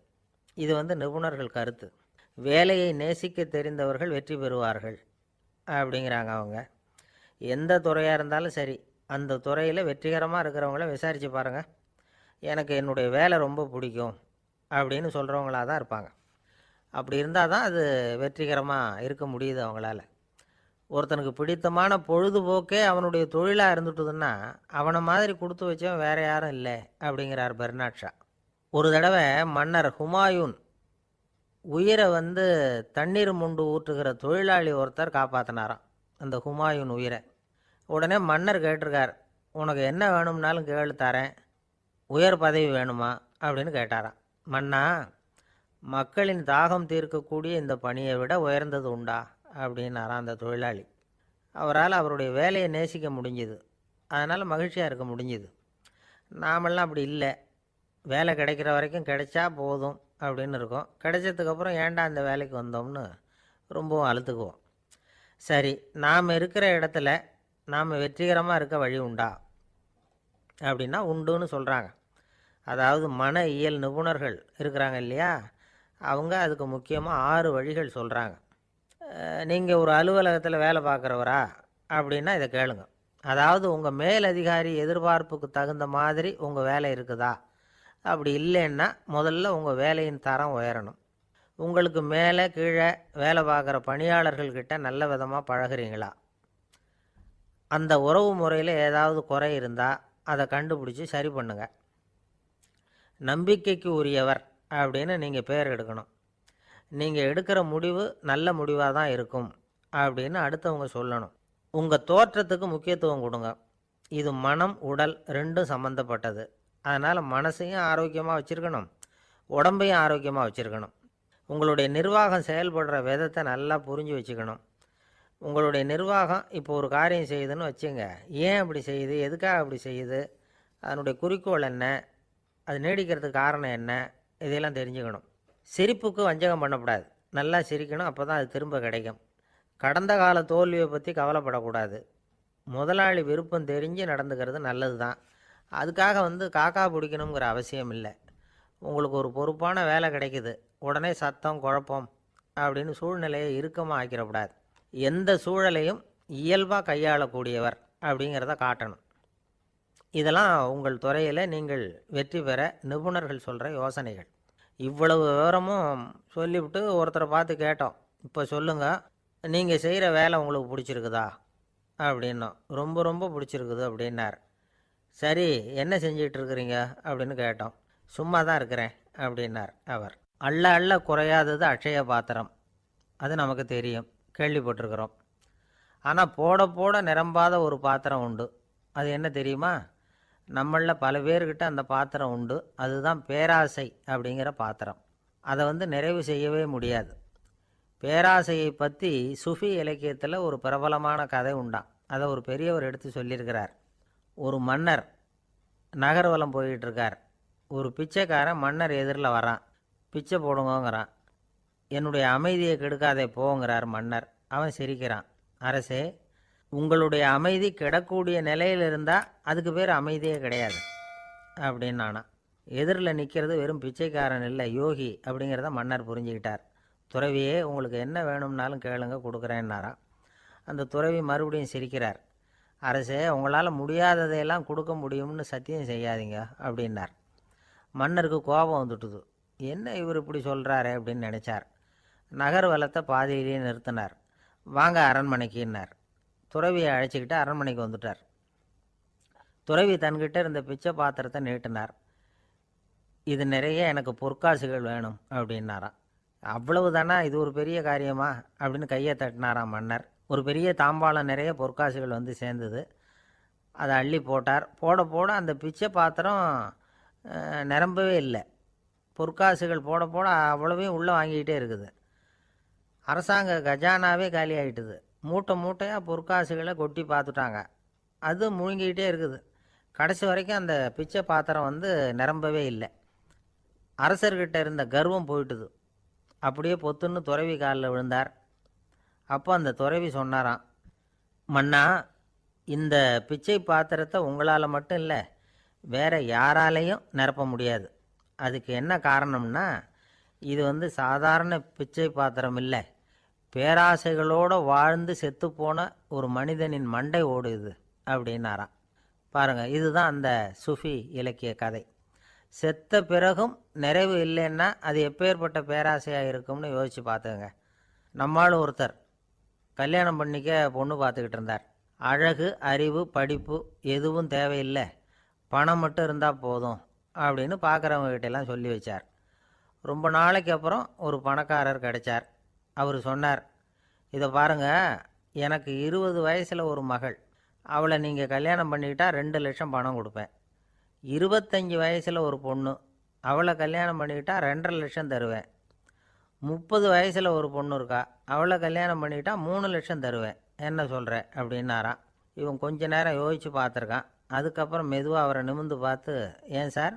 இது நிபுணர்கள் கருத்து. வேலையை நேசிக்க தெரிந்தவர்கள் வெற்றி பெறுவார்கள் அப்படிங்கிறாங்க அவங்க. எந்த துறையாக இருந்தாலும் சரி, அந்த துறையில் வெற்றிகரமாக இருக்கிறவங்கள விசாரித்து பாருங்கள். எனக்கு என்னுடைய வேலை ரொம்ப பிடிக்கும் அப்படின்னு சொல்கிறவங்களாக தான் இருப்பாங்க. அப்படி இருந்தால் தான் அது வெற்றிகரமாக இருக்க முடியுது அவங்களால. ஒருத்தனுக்கு பிடித்தமான பொழுதுபோக்கே அவனுடைய தொழிலாக இருந்துட்டுதுன்னா அவனை மாதிரி கொடுத்து வச்சவன் வேற யாரும் இல்லை அப்படிங்கிறார் பெர்னாட் ஷா. ஒரு தடவை மன்னர் ஹுமாயூன் உயிரை தண்ணீர் முண்டு ஊற்றுகிற தொழிலாளி ஒருத்தர் காப்பாற்றினாராம் அந்த ஹுமாயூன் உயிரை. உடனே மன்னர் கேட்டிருக்கார், உனக்கு என்ன வேணும்னாலும் கேளு தரேன், உயர் பதவி வேணுமா அப்படின்னு கேட்டாராம். மன்னா, மக்களின் தாகம் தீர்க்கக்கூடிய இந்த பணியை விட உயர்ந்தது உண்டா அப்படின்னாராம் அந்த தொழிலாளி. அவரால் அவருடைய வேலையை நேசிக்க முடிஞ்சுது, அதனால் மகிழ்ச்சியாக இருக்க முடிஞ்சுது. நாமெல்லாம் அப்படி இல்லை, வேலை கிடைக்கிற வரைக்கும் கிடைச்சா போதும் அப்படின்னு இருக்கோம். கிடைச்சதுக்கப்புறம் ஏன்டா அந்த வேலைக்கு வந்தோம்னு ரொம்பவும் அழுத்துக்குவோம். சரி, நாம் இருக்கிற இடத்துல நாம் வெற்றிகரமாக இருக்க வழி உண்டா அப்படின்னா உண்டுன்னு சொல்கிறாங்க. அதாவது மன இயல் நிபுணர்கள் இருக்கிறாங்க இல்லையா, அவங்க அதுக்கு முக்கியமாக 6 வழிகள் சொல்கிறாங்க. நீங்கள் ஒரு அலுவலகத்தில் வேலை பார்க்குறவரா அப்படின்னா இதை கேளுங்க. அதாவது உங்கள் மேலதிகாரி எதிர்பார்ப்புக்கு தகுந்த மாதிரி உங்கள் வேலை இருக்குதா? அப்படி இல்லைன்னா முதல்ல உங்கள் வேலையின் தரம் உயரணும். உங்களுக்கு மேலே கீழே வேலை பார்க்குற பணியாளர்கள்கிட்ட நல்ல விதமாக பழகுறீங்களா? அந்த உறவு முறையில் ஏதாவது குறை இருந்தால் அதை கண்டுபிடிச்சி சரி பண்ணுங்கள். நம்பிக்கைக்கு உரியவர் அப்படின்னு நீங்கள் பேர் எடுக்கணும். நீங்கள் எடுக்கிற முடிவு நல்ல முடிவாக தான் இருக்கும் அப்படின்னு அடுத்தவங்க சொல்லணும். உங்கள் தோற்றத்துக்கு முக்கியத்துவம் கொடுங்க. இது மனம் உடல் ரெண்டும் சம்மந்தப்பட்டது. அதனால் மனசையும் ஆரோக்கியமாக வச்சுருக்கணும், உடம்பையும் ஆரோக்கியமாக வச்சுருக்கணும். உங்களுடைய நிர்வாகம் செயல்படுற விதத்தை நல்லா புரிஞ்சு வச்சுக்கணும். உங்களுடைய நிர்வாகம் இப்போ ஒரு காரியம் செய்யுதுன்னு வச்சுங்க, ஏன் அப்படி செய்யுது, எதுக்காக அப்படி செய்யுது, அதனுடைய குறிக்கோள் என்ன, அது நீடிக்கிறதுக்கு காரணம் என்ன, இதையெல்லாம் தெரிஞ்சுக்கணும். சிரிப்புக்கு வஞ்சகம் பண்ணக்கூடாது, நல்லா சிரிக்கணும், அப்போ தான் அது திரும்ப கிடைக்கும். கடந்த கால தோல்வியை பற்றி கவலைப்படக்கூடாது. முதலாளி விருப்பம் தெரிஞ்சு நடந்துக்கிறது நல்லது தான். அதுக்காக காக்கா பிடிக்கணுங்கிற அவசியம் இல்லை. உங்களுக்கு ஒரு பொறுப்பான வேலை கிடைக்குது, உடனே சத்தம் குழப்பம் அப்படின்னு சூழ்நிலையை இறுக்கமாக ஆக்கிடக்கூடாது. எந்த சூழலையும் இயல்பாக கையாளக்கூடியவர் அப்படிங்கிறத காட்டணும். இதெல்லாம் உங்கள் துறையில் நீங்கள் வெற்றி பெற நிபுணர்கள் சொல்கிற யோசனைகள். இவ்வளவு விவரமும் சொல்லிவிட்டு ஒருத்தரை பார்த்து கேட்டோம், இப்போ சொல்லுங்கள், நீங்கள் செய்கிற வேலை உங்களுக்கு பிடிச்சிருக்குதா அப்படின்னோம். ரொம்ப ரொம்ப பிடிச்சிருக்குது அப்படின்னார். சரி, என்ன செஞ்சிகிட்டு இருக்கிறீங்க அப்படின்னு கேட்டோம். சும்மா தான் இருக்கிறேன் அப்படின்னார் அவர். அள்ள அள்ள குறையாதது அட்சய பாத்திரம், அது நமக்கு தெரியும், கேள்விப்பட்டிருக்கிறோம். ஆனால் போட போட நிரம்பாத ஒரு பாத்திரம் உண்டு. அது என்ன தெரியுமா? நம்மளில் பல பேர்கிட்ட அந்த பாத்திரம் உண்டு. அதுதான் பேராசை அப்படிங்கிற பாத்திரம். அதை நிறைவு செய்யவே முடியாது. பேராசையை பற்றி சுஃபி இலக்கியத்தில் ஒரு பிரபலமான கதை உண்டாம். அதை ஒரு பெரியவர் எடுத்து சொல்லியிருக்கிறார். ஒரு மன்னர் நகர்வலம் போயிட்டுருக்கார். ஒரு பிச்சைக்காரன் மன்னர் எதிரில் வரான். பிச்சை போடுங்கங்கிறான். என்னுடைய அமைதியை கெடுக்காதே போங்கிறார் மன்னர். அவன் சிரிக்கிறான். அரசே, உங்களுடைய அமைதி கிடக்கூடிய நிலையில் இருந்தால் அதுக்கு பேர் அமைதியே கிடையாது அப்படின்னு நானா. எதிரில் நிற்கிறது வெறும் பிச்சைக்காரன் இல்லை, யோகி அப்படிங்கிறத மன்னர் புரிஞ்சுக்கிட்டார். துறவியே, உங்களுக்கு என்ன வேணும்னாலும் கேளுங்க, கொடுக்குறேன்னாராம். அந்த துறவி மறுபடியும் சிரிக்கிறார். அரசே, உங்களால் முடியாததையெல்லாம் கொடுக்க முடியும்னு சத்தியம் செய்யாதீங்க அப்படின்னார். மன்னருக்கு கோபம் வந்துட்டுது. என்ன இவர் இப்படி சொல்கிறாரு அப்படின்னு நினச்சார். நகர்வலத்தை பாதியிலேயே நிறுத்தினார். வாங்க அரண்மனைக்குன்னார். துறவியை அழைச்சிக்கிட்டு அரண்மனைக்கு வந்துட்டார். துறவி தன்கிட்ட இருந்த பிச்சை பாத்திரத்தை நீட்டினார். இது நிறைய எனக்கு பொற்காசுகள் வேணும் அப்படின்னாராம். அவ்வளவு தானா, இது ஒரு பெரிய காரியமா அப்படின்னு கையை தட்டினாராம் மன்னர். ஒரு பெரிய தாம்பாளம் நிறைய பொற்காசுகள் சேர்ந்தது. அதை அள்ளி போட்டார். போட போட அந்த பிச்சை பாத்திரம் நிரம்பவே இல்லை. பொற்காசுகள் போட போட அவ்வளவையும் உள்ளே வாங்கிக்கிட்டே இருக்குது. அரசாங்க கஜானாவே காலி ஆகிட்டுது. மூட்டை மூட்டையாக பொற்காசுகளை கொட்டி பார்த்துட்டாங்க. அது முழுங்கிக்கிட்டே இருக்குது. கடைசி வரைக்கும் அந்த பிச்சை பாத்திரம் நிரம்பவே இல்லை. அரசர்கிட்ட இருந்த கர்வம் போயிட்டுது. அப்படியே பொத்துன்னு துறவி காலில் விழுந்தார். அப்போ அந்த துறவி சொன்னாராம், மன்னா, இந்த பிச்சை பாத்திரத்தை உங்களால் மட்டும் இல்லை, வேற யாராலையும் நிரப்ப முடியாது. அதுக்கு என்ன காரணம்னா, இது சாதாரண பிச்சை பாத்திரம் இல்லை, பேராசைகளோடு வாழ்ந்து செத்துப்போன ஒரு மனிதனின் மண்டை ஓடுது அப்படின்னாராம். பாருங்கள், இதுதான் அந்த சுஃபி இலக்கிய கதை. செத்த பிறகும் நிறைவு இல்லைன்னா அது எப்பேற்பட்ட பேராசையாக இருக்கும்னு யோசித்து பார்த்துங்க. நம்மால் ஒருத்தர் கல்யாணம் பண்ணிக்க பொண்ணு பார்த்துக்கிட்டு இருந்தார். அழகு, அறிவு, படிப்பு எதுவும் தேவையில்லை, பணம் மட்டும் இருந்தால் போதும் அப்படின்னு பார்க்குறவங்ககிட்டெல்லாம் சொல்லி வச்சார். ரொம்ப நாளைக்கு அப்புறம் ஒரு பணக்காரர் கிடைச்சார். அவர் சொன்னார், இதை பாருங்கள், எனக்கு 20 வயசில் ஒரு மகள், அவளை நீங்கள் கல்யாணம் பண்ணிக்கிட்டால் 2 லட்சம் பணம் கொடுப்பேன். 25 வயசில் ஒரு பொண்ணு, அவளை கல்யாணம் பண்ணிக்கிட்டால் 2.5 லட்சம் தருவேன். 30 வயசில் ஒரு பொண்ணு இருக்கா, அவளை கல்யாணம் பண்ணிக்கிட்டால் 3 லட்சம் தருவேன். என்ன சொல்கிற அப்படின்னாராம். இவன் கொஞ்ச நேரம் யோசித்து பார்த்துருக்கான். அதுக்கப்புறம் மெதுவாக அவரை நிமிர்ந்து பார்த்து, ஏன் சார்,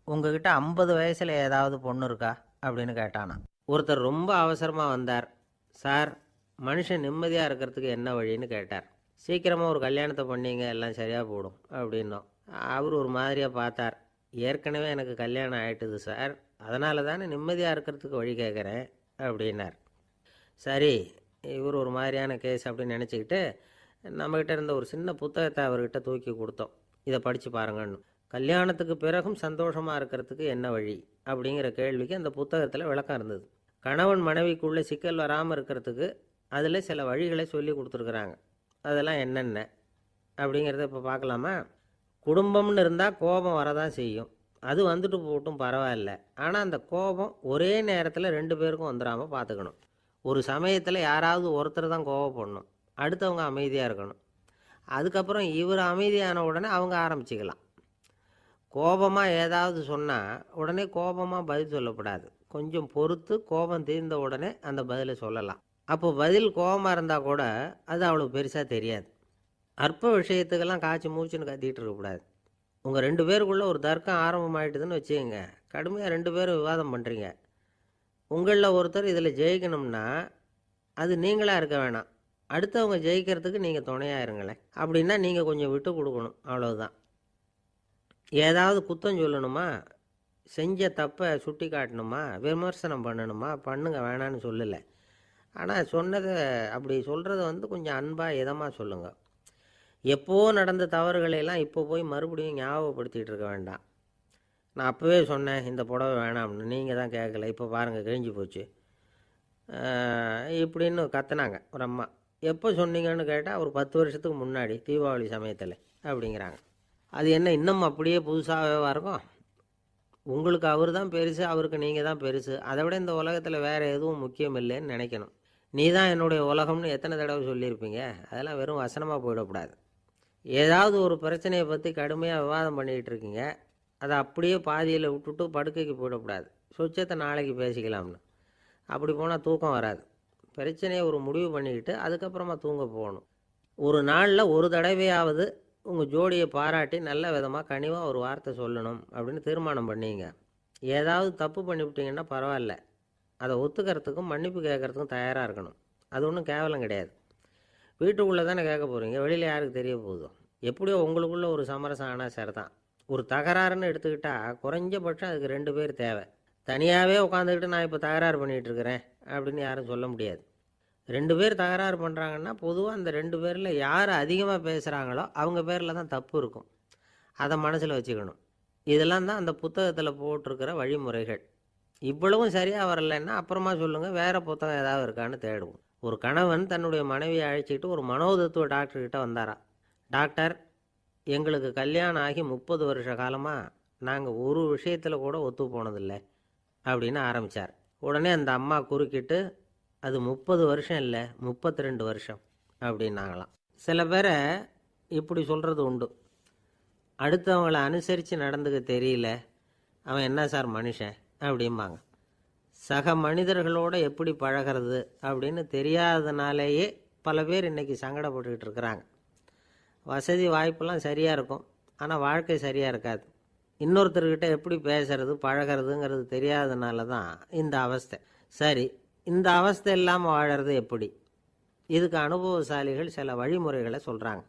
உங்ககிட்ட 50 வயசில் ஏதாவது பொண்ணு இருக்கா அப்படின்னு கேட்டானா. ஒருத்தர் ரொம்ப அவசரமாக வந்தார். சார், மனுஷன் நிம்மதியாக இருக்கிறதுக்கு என்ன வழின்னு கேட்டார். சீக்கிரமாக ஒரு கல்யாணத்தை பண்ணிங்க, எல்லாம் சரியாக போடும் அப்படின்னோம். அவர் ஒரு மாதிரியாக பார்த்தார். ஏற்கனவே எனக்கு கல்யாணம் ஆகிட்டுது சார், அதனால தானே நிம்மதியாக இருக்கிறதுக்கு வழி கேட்குறேன் அப்படின்னார். சரி, இவர் ஒரு மாதிரியான கேஸ் அப்படின்னு நினச்சிக்கிட்டு நம்மக்கிட்ட இருந்த ஒரு சின்ன புத்தகத்தை அவர்கிட்ட தூக்கி கொடுத்தோம். இதை படித்து பாருங்கன்னு. கல்யாணத்துக்கு பிறகும் சந்தோஷமாக இருக்கிறதுக்கு என்ன வழி அப்படிங்கிற கேள்விக்கு அந்த புத்தகத்தில் விளக்கம் இருந்தது. கணவன் மனைவிக்குள்ளே சிக்கல் வராமல் இருக்கிறதுக்கு அதில் சில வழிகளை சொல்லி கொடுத்துருக்குறாங்க. அதெல்லாம் என்னென்ன அப்படிங்கிறத இப்போ பார்க்கலாமா? குடும்பம்னு இருந்தால் கோபம் வரதான் செய்யும், அது வந்துட்டு போட்டும் பரவாயில்ல. ஆனால் அந்த கோபம் ஒரே நேரத்தில் 2 பேருக்கும் வந்துடாமல் பார்த்துக்கணும். ஒரு சமயத்தில் யாராவது ஒருத்தர் தான் கோபப்படணும், அடுத்தவங்க அமைதியாக இருக்கணும். அதுக்கப்புறம் இவர் அமைதியான உடனே அவங்க ஆரம்பிச்சிக்கலாம். கோபமாக ஏதாவது சொன்னால் உடனே கோபமாக பதில் சொல்லக்கூடாது. கொஞ்சம் பொறுத்து கோபம் தீர்ந்த உடனே அந்த பதிலை சொல்லலாம். அப்போ பதில் கோபமாக இருந்தால் கூட அது அவ்வளோ பெருசாக தெரியாது. அற்ப விஷயத்துக்கெல்லாம் காய்ச்சி மூச்சுன்னு கத்திட்டு இருக்கக்கூடாது. உங்கள் 2 பேருக்குள்ளே ஒரு தர்க்கம் ஆரம்பமாயிட்டுதுன்னு வச்சுக்கோங்க. கடுமையாக 2 பேரும் விவாதம் பண்ணுறீங்க. உங்களில் ஒருத்தர் இதில் ஜெயிக்கணும்னா அது நீங்களாக இருக்க வேணாம், அடுத்தவங்க ஜெயிக்கிறதுக்கு நீங்கள் துணையாக இருங்களேன். அப்படின்னா நீங்கள் கொஞ்சம் விட்டு கொடுக்கணும், அவ்வளோதான். ஏதாவது குத்தம் சொல்லணுமா, செஞ்ச தப்பை சுட்டி காட்டணுமா, விமர்சனம் பண்ணணுமா, பண்ணுங்க, வேணான்னு சொல்லலை. ஆனால் சொன்னதை அப்படி சொல்கிறத கொஞ்சம் அன்பாக இதமாக சொல்லுங்கள். எப்போ நடந்த தவறுகளையெல்லாம் இப்போ போய் மறுபடியும் ஞாபகப்படுத்திகிட்டு இருக்க வேண்டாம். நான் அப்போவே சொன்னேன் இந்த புடவை வேணாம்னு, நீங்கள் தான் கேட்கல, இப்போ பாருங்கள் கிழிஞ்சு போச்சு இப்படின்னு கத்துனாங்க ஒரு அம்மா. எப்போ சொன்னீங்கன்னு கேட்டால் ஒரு 10 வருஷத்துக்கு முன்னாடி தீபாவளி சமயத்தில் அப்படிங்கிறாங்க. அது என்ன இன்னும் அப்படியே புதுசாகவே இருக்கும்? உங்களுக்கு அவர் தான் பெருசு, அவருக்கு நீங்கள் தான் பெருசு. அதை விட இந்த உலகத்தில் வேறு எதுவும் முக்கியம் இல்லைன்னு நினைக்கணும். நீ தான் என்னுடைய உலகம்னு எத்தனை தடவை சொல்லியிருப்பீங்க? அதெல்லாம் வெறும் வசனமாக போயிடக்கூடாது. ஏதாவது ஒரு பிரச்சனையை பற்றி கடுமையாக விவாதம் பண்ணிக்கிட்டு இருக்கீங்க, அதை அப்படியே பாதியில் விட்டுட்டு படுக்கைக்கு போயிடக்கூடாது. சொச்சத்தை நாளைக்கு பேசிக்கலாம்னு. அப்படி போனால் தூக்கம் வராது. பிரச்சனையை ஒரு முடிவு பண்ணிக்கிட்டு அதுக்கப்புறமா தூங்க போகணும். ஒரு நாளில் ஒரு தடவையாவது உங்கள் ஜோடியை பாராட்டி நல்ல விதமாக கனிவாக ஒரு வார்த்தை சொல்லணும் அப்படின்னு தீர்மானம் பண்ணிங்க. ஏதாவது தப்பு பண்ணிவிட்டீங்கன்னா பரவாயில்ல, அதை ஒத்துக்கிறதுக்கும் மன்னிப்பு கேட்குறதுக்கும் தயாராக இருக்கணும். அது ஒன்றும் கேவலம் கிடையாது. வீட்டுக்குள்ளே தானே கேட்க போகிறீங்க, வெளியில் யாருக்கு தெரிய போகுதோ? எப்படியோ உங்களுக்குள்ளே ஒரு சமரசம் ஆனால் சரி தான். ஒரு தகராறுன்னு எடுத்துக்கிட்டால் குறைஞ்சபட்சம் அதுக்கு 2 பேர் தேவை. தனியாகவே உட்காந்துக்கிட்டு நான் இப்போ தகராறு பண்ணிகிட்டு இருக்கிறேன் அப்படின்னு யாரும் சொல்ல முடியாது. 2 பேர் தகராறு பண்ணுறாங்கன்னா பொதுவாக அந்த 2 பேரில் யார் அதிகமாக பேசுகிறாங்களோ அவங்க பேரில் தான் தப்பு இருக்கும். அதை மனசில் வச்சுக்கணும். இதெல்லாம் தான் அந்த புத்தகத்தில் போட்டிருக்கிற வழிமுறைகள். இவ்வளவும் சரியாக வரலைன்னா அப்புறமா சொல்லுங்கள், வேறு புத்தகம் ஏதாவது இருக்கான்னு தேடுவோம். ஒரு கணவன் தன்னுடைய மனைவியை அழைச்சிக்கிட்டு ஒரு மனோதத்துவ டாக்டர்கிட்ட வந்தாராம். டாக்டர், எங்களுக்கு கல்யாணம் ஆகி 30 வருஷ காலமாக நாங்கள் ஒரு விஷயத்தில் கூட ஒத்து போனதில்லை அப்படின்னு ஆரம்பித்தார். உடனே அந்த அம்மா குறுக்கிட்டு, அது 30 வருஷம் இல்லை, 32 வருஷம் அப்படின்னாங்களாம். சில பேரை இப்படி சொல்கிறது உண்டு. அடுத்தவங்களை அனுசரித்து நடந்துக்க தெரியல, அவன் என்ன சார் மனுஷன் அப்படிம்பாங்க. சக மனிதர்களோடு எப்படி பழகிறது அப்படின்னு தெரியாததுனாலேயே பல பேர் இன்றைக்கி சங்கடப்பட்டுக்கிட்டு இருக்கிறாங்க. வசதி வாய்ப்பெல்லாம் சரியாக இருக்கும், ஆனால் வாழ்க்கை சரியாக இருக்காது. இன்னொருத்தர்கிட்ட எப்படி பேசுறது பழகிறதுங்கிறது தெரியாததுனால தான் இந்த அவஸ்தை. சரி, இந்த அவஸ்தை இல்லாமல் வாழறது எப்படி? இதுக்கு அனுபவசாலிகள் சில வழிமுறைகளை சொல்கிறாங்க.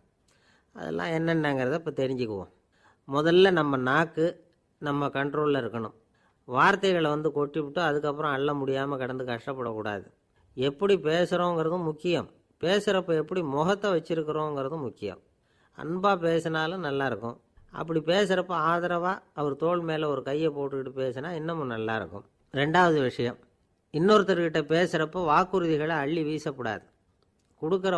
அதெல்லாம் என்னென்னங்கிறத இப்போ தெரிஞ்சுக்குவோம். முதல்ல நம்ம நாக்கு நம்ம கண்ட்ரோலில் இருக்கணும். வார்த்தைகளை கொட்டிவிட்டு அதுக்கப்புறம் அள்ள முடியாமல் கடந்து கஷ்டப்படக்கூடாது. எப்படி பேசுகிறோங்கிறதும் முக்கியம், பேசுகிறப்ப எப்படி முகத்தை வச்சுருக்கிறோங்கிறதும் முக்கியம். அன்பாக பேசினாலும் நல்லாயிருக்கும். அப்படி பேசுகிறப்ப ஆதரவாக அவர் தோள் மேலே ஒரு கையை போட்டுக்கிட்டு பேசினா இன்னமும் நல்லாயிருக்கும். 2வது விஷயம், இன்னொருத்தர்கிட்ட பேசுகிறப்போ வாக்குறுதிகளை அள்ளி வீசக்கூடாது. கொடுக்குற